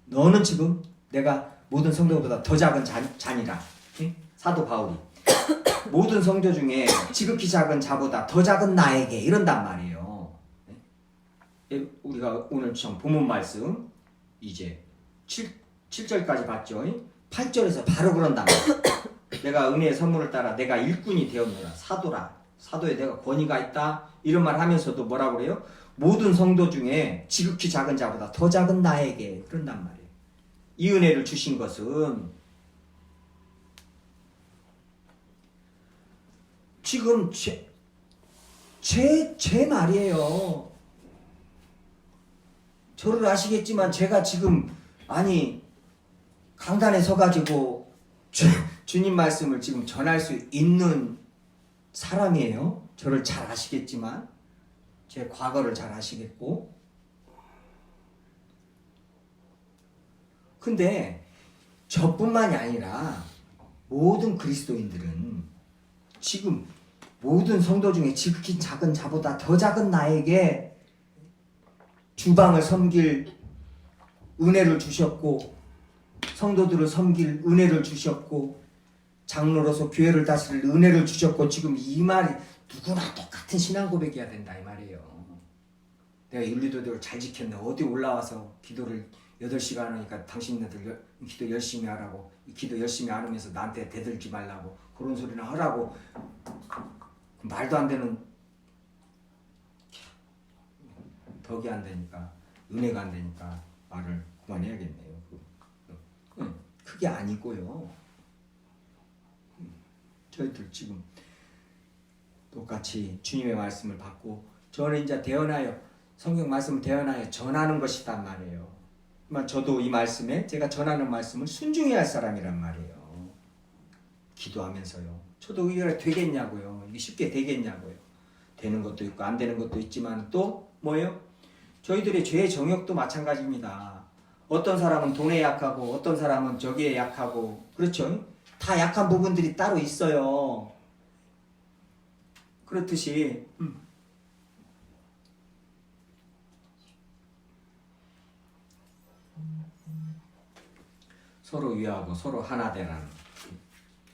너는 지금 내가 모든 성도보다 더 작은 잔이라. 사도 바울이 모든 성도 중에 지극히 작은 자보다 더 작은 나에게 이런단 말이에요. 우리가 오늘 좀 본문 말씀 이제 7절까지 봤죠. 8절에서 바로 그런단 말이에요. 내가 은혜의 선물을 따라 내가 일꾼이 되었노라. 사도라. 사도에 내가 권위가 있다. 이런 말 하면서도 뭐라고 그래요? 모든 성도 중에 지극히 작은 자보다 더 작은 나에게 그런단 말이에요. 이 은혜를 주신 것은 지금 제 말이에요. 저를 아시겠지만 제가 지금 강단에 서가지고 주님 말씀을 지금 전할 수 있는 사람이에요. 저를 잘 아시겠지만 제 과거를 잘 아시겠고, 근데 저뿐만이 아니라 모든 그리스도인들은 지금 모든 성도 중에 지극히 작은 자보다 더 작은 나에게 주방을 섬길 은혜를 주셨고, 성도들을 섬길 은혜를 주셨고, 장로로서 교회를 다스릴 은혜를 주셨고, 지금 이 말이 누구나 똑같은 신앙 고백이어야 된다 이 말이에요. 내가 윤리도덕을 잘 지켰네. 어디 올라와서 기도를 8시간 하니까 당신네들 기도 열심히 하라고, 기도 열심히 안 하면서 나한테 대들지 말라고 그런 소리나 하라고, 말도 안 되는, 덕이 안 되니까, 은혜가 안 되니까 말을 그만해야겠네요. 그게 아니고요. 저희들 지금 똑같이 주님의 말씀을 받고 저는 이제 대언하여 성경 말씀을 대언하여 전하는 것이단 말이에요. 저도 이 말씀에 제가 전하는 말씀을 순종해야 할 사람이란 말이에요. 기도하면서요. 저도 이게 되겠냐고요. 이게 쉽게 되겠냐고요. 되는 것도 있고 안 되는 것도 있지만 또 뭐예요? 저희들의 죄의 정욕도 마찬가지입니다. 어떤 사람은 돈에 약하고 어떤 사람은 저기에 약하고 그렇죠? 다 약한 부분들이 따로 있어요. 그렇듯이 서로 위하고 서로 하나 되라는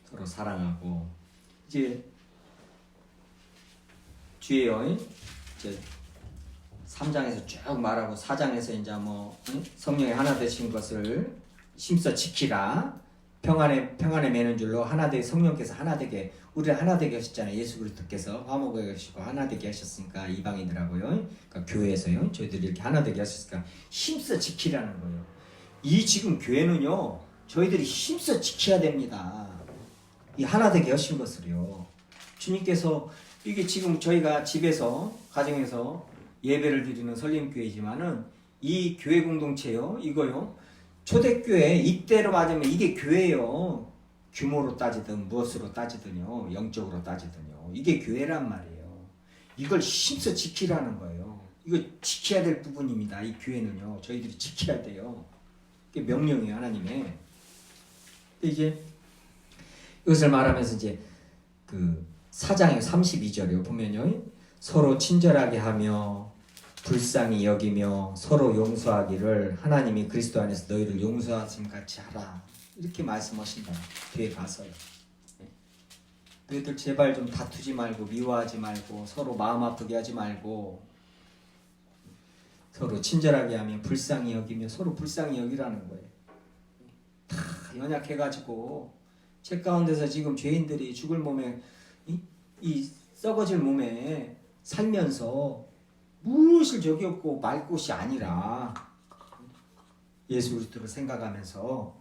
서로 사랑하고 이제 뒤에요. 이제 3장에서 쭉 말하고 4장에서 이제 뭐 성령이 하나 되신 것을 힘써 지키라. 평안에 매는 줄로 하나 되게 성령께서 하나 되게 우리를 하나 되게 하셨잖아요. 예수 그리스도께서 화목하게 하시고 하나 되게 하셨으니까 이방인들하고요. 그러니까 교회에서요. 저희들이 이렇게 하나 되게 하셨으니까 힘써 지키라는 거예요. 이 지금 교회는요. 저희들이 힘써 지켜야 됩니다. 이 하나 되게 하신 것을요. 주님께서 이게 지금 저희가 집에서 가정에서 예배를 드리는 설림교회지만은 이 교회 공동체요. 이거요. 초대교회 이때로 맞으면 이게 교회요. 규모로 따지든 무엇으로 따지든요. 영적으로 따지든요. 이게 교회란 말이에요. 이걸 힘써 지키라는 거예요. 이거 지켜야 될 부분입니다. 이 교회는요. 저희들이 지켜야 돼요. 이게 명령이에요. 하나님의. 이제 이것을 말하면서 이제 그 4장의 32절에 보면요. 서로 친절하게 하며 불쌍히 여기며 서로 용서하기를 하나님이 그리스도 안에서 너희를 용서하심 같이 하라. 이렇게 말씀하신다. 뒤에 가서요. 너희들 제발 좀 다투지 말고 미워하지 말고 서로 마음 아프게 하지 말고 서로 친절하게 하며 불쌍히 여기며 서로 불쌍히 여기라는 거예요. 다 연약해가지고 제 가운데서 지금 죄인들이 죽을 몸에 이 썩어질 몸에 살면서 무엇을 적이 없고 말 곳이 아니라 예수 그리스도를 생각하면서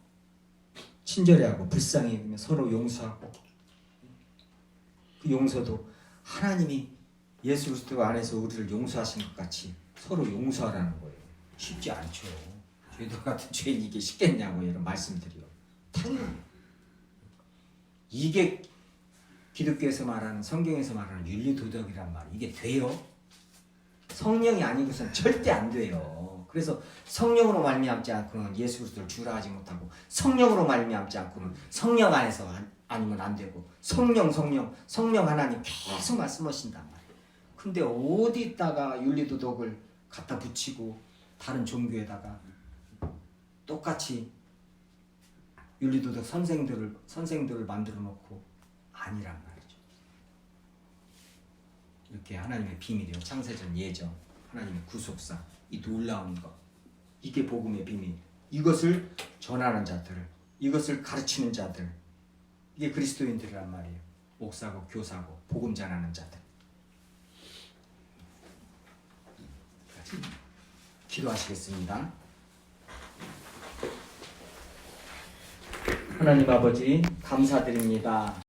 친절해하고 불쌍히 여기며 서로 용서하고 그 용서도 하나님이 예수 그리스도 안에서 우리를 용서하신 것 같이 서로 용서하라는 거예요. 쉽지 않죠. 저희들 같은 죄인이 이게 쉽겠냐고 이런 말씀드려요. 당연히 이게 기독교에서 말하는 성경에서 말하는 윤리도덕이란 말 이게 돼요? 성령이 아니고선 절대 안 돼요. 그래서 성령으로 말미암지 않고는 예수 그리스도를 주라 하지 못하고 성령으로 말미암지 않고는 성령 안에서 아니면 안 되고 성령 하나님 계속 말씀하신단 말이에요. 근데 어디다가 윤리도덕을 갖다 붙이고 다른 종교에다가 똑같이 윤리도덕 선생들을 만들어 놓고 아니란 말이죠. 이렇게 하나님의 비밀이요. 창세전 예정, 하나님의 구속사, 이 놀라운 것, 이게 복음의 비밀. 이것을 전하는 자들, 이것을 가르치는 자들, 이게 그리스도인들이란 말이에요. 목사고 교사고 복음 전하는 자들. 기도하시겠습니다. 하나님 아버지 감사드립니다.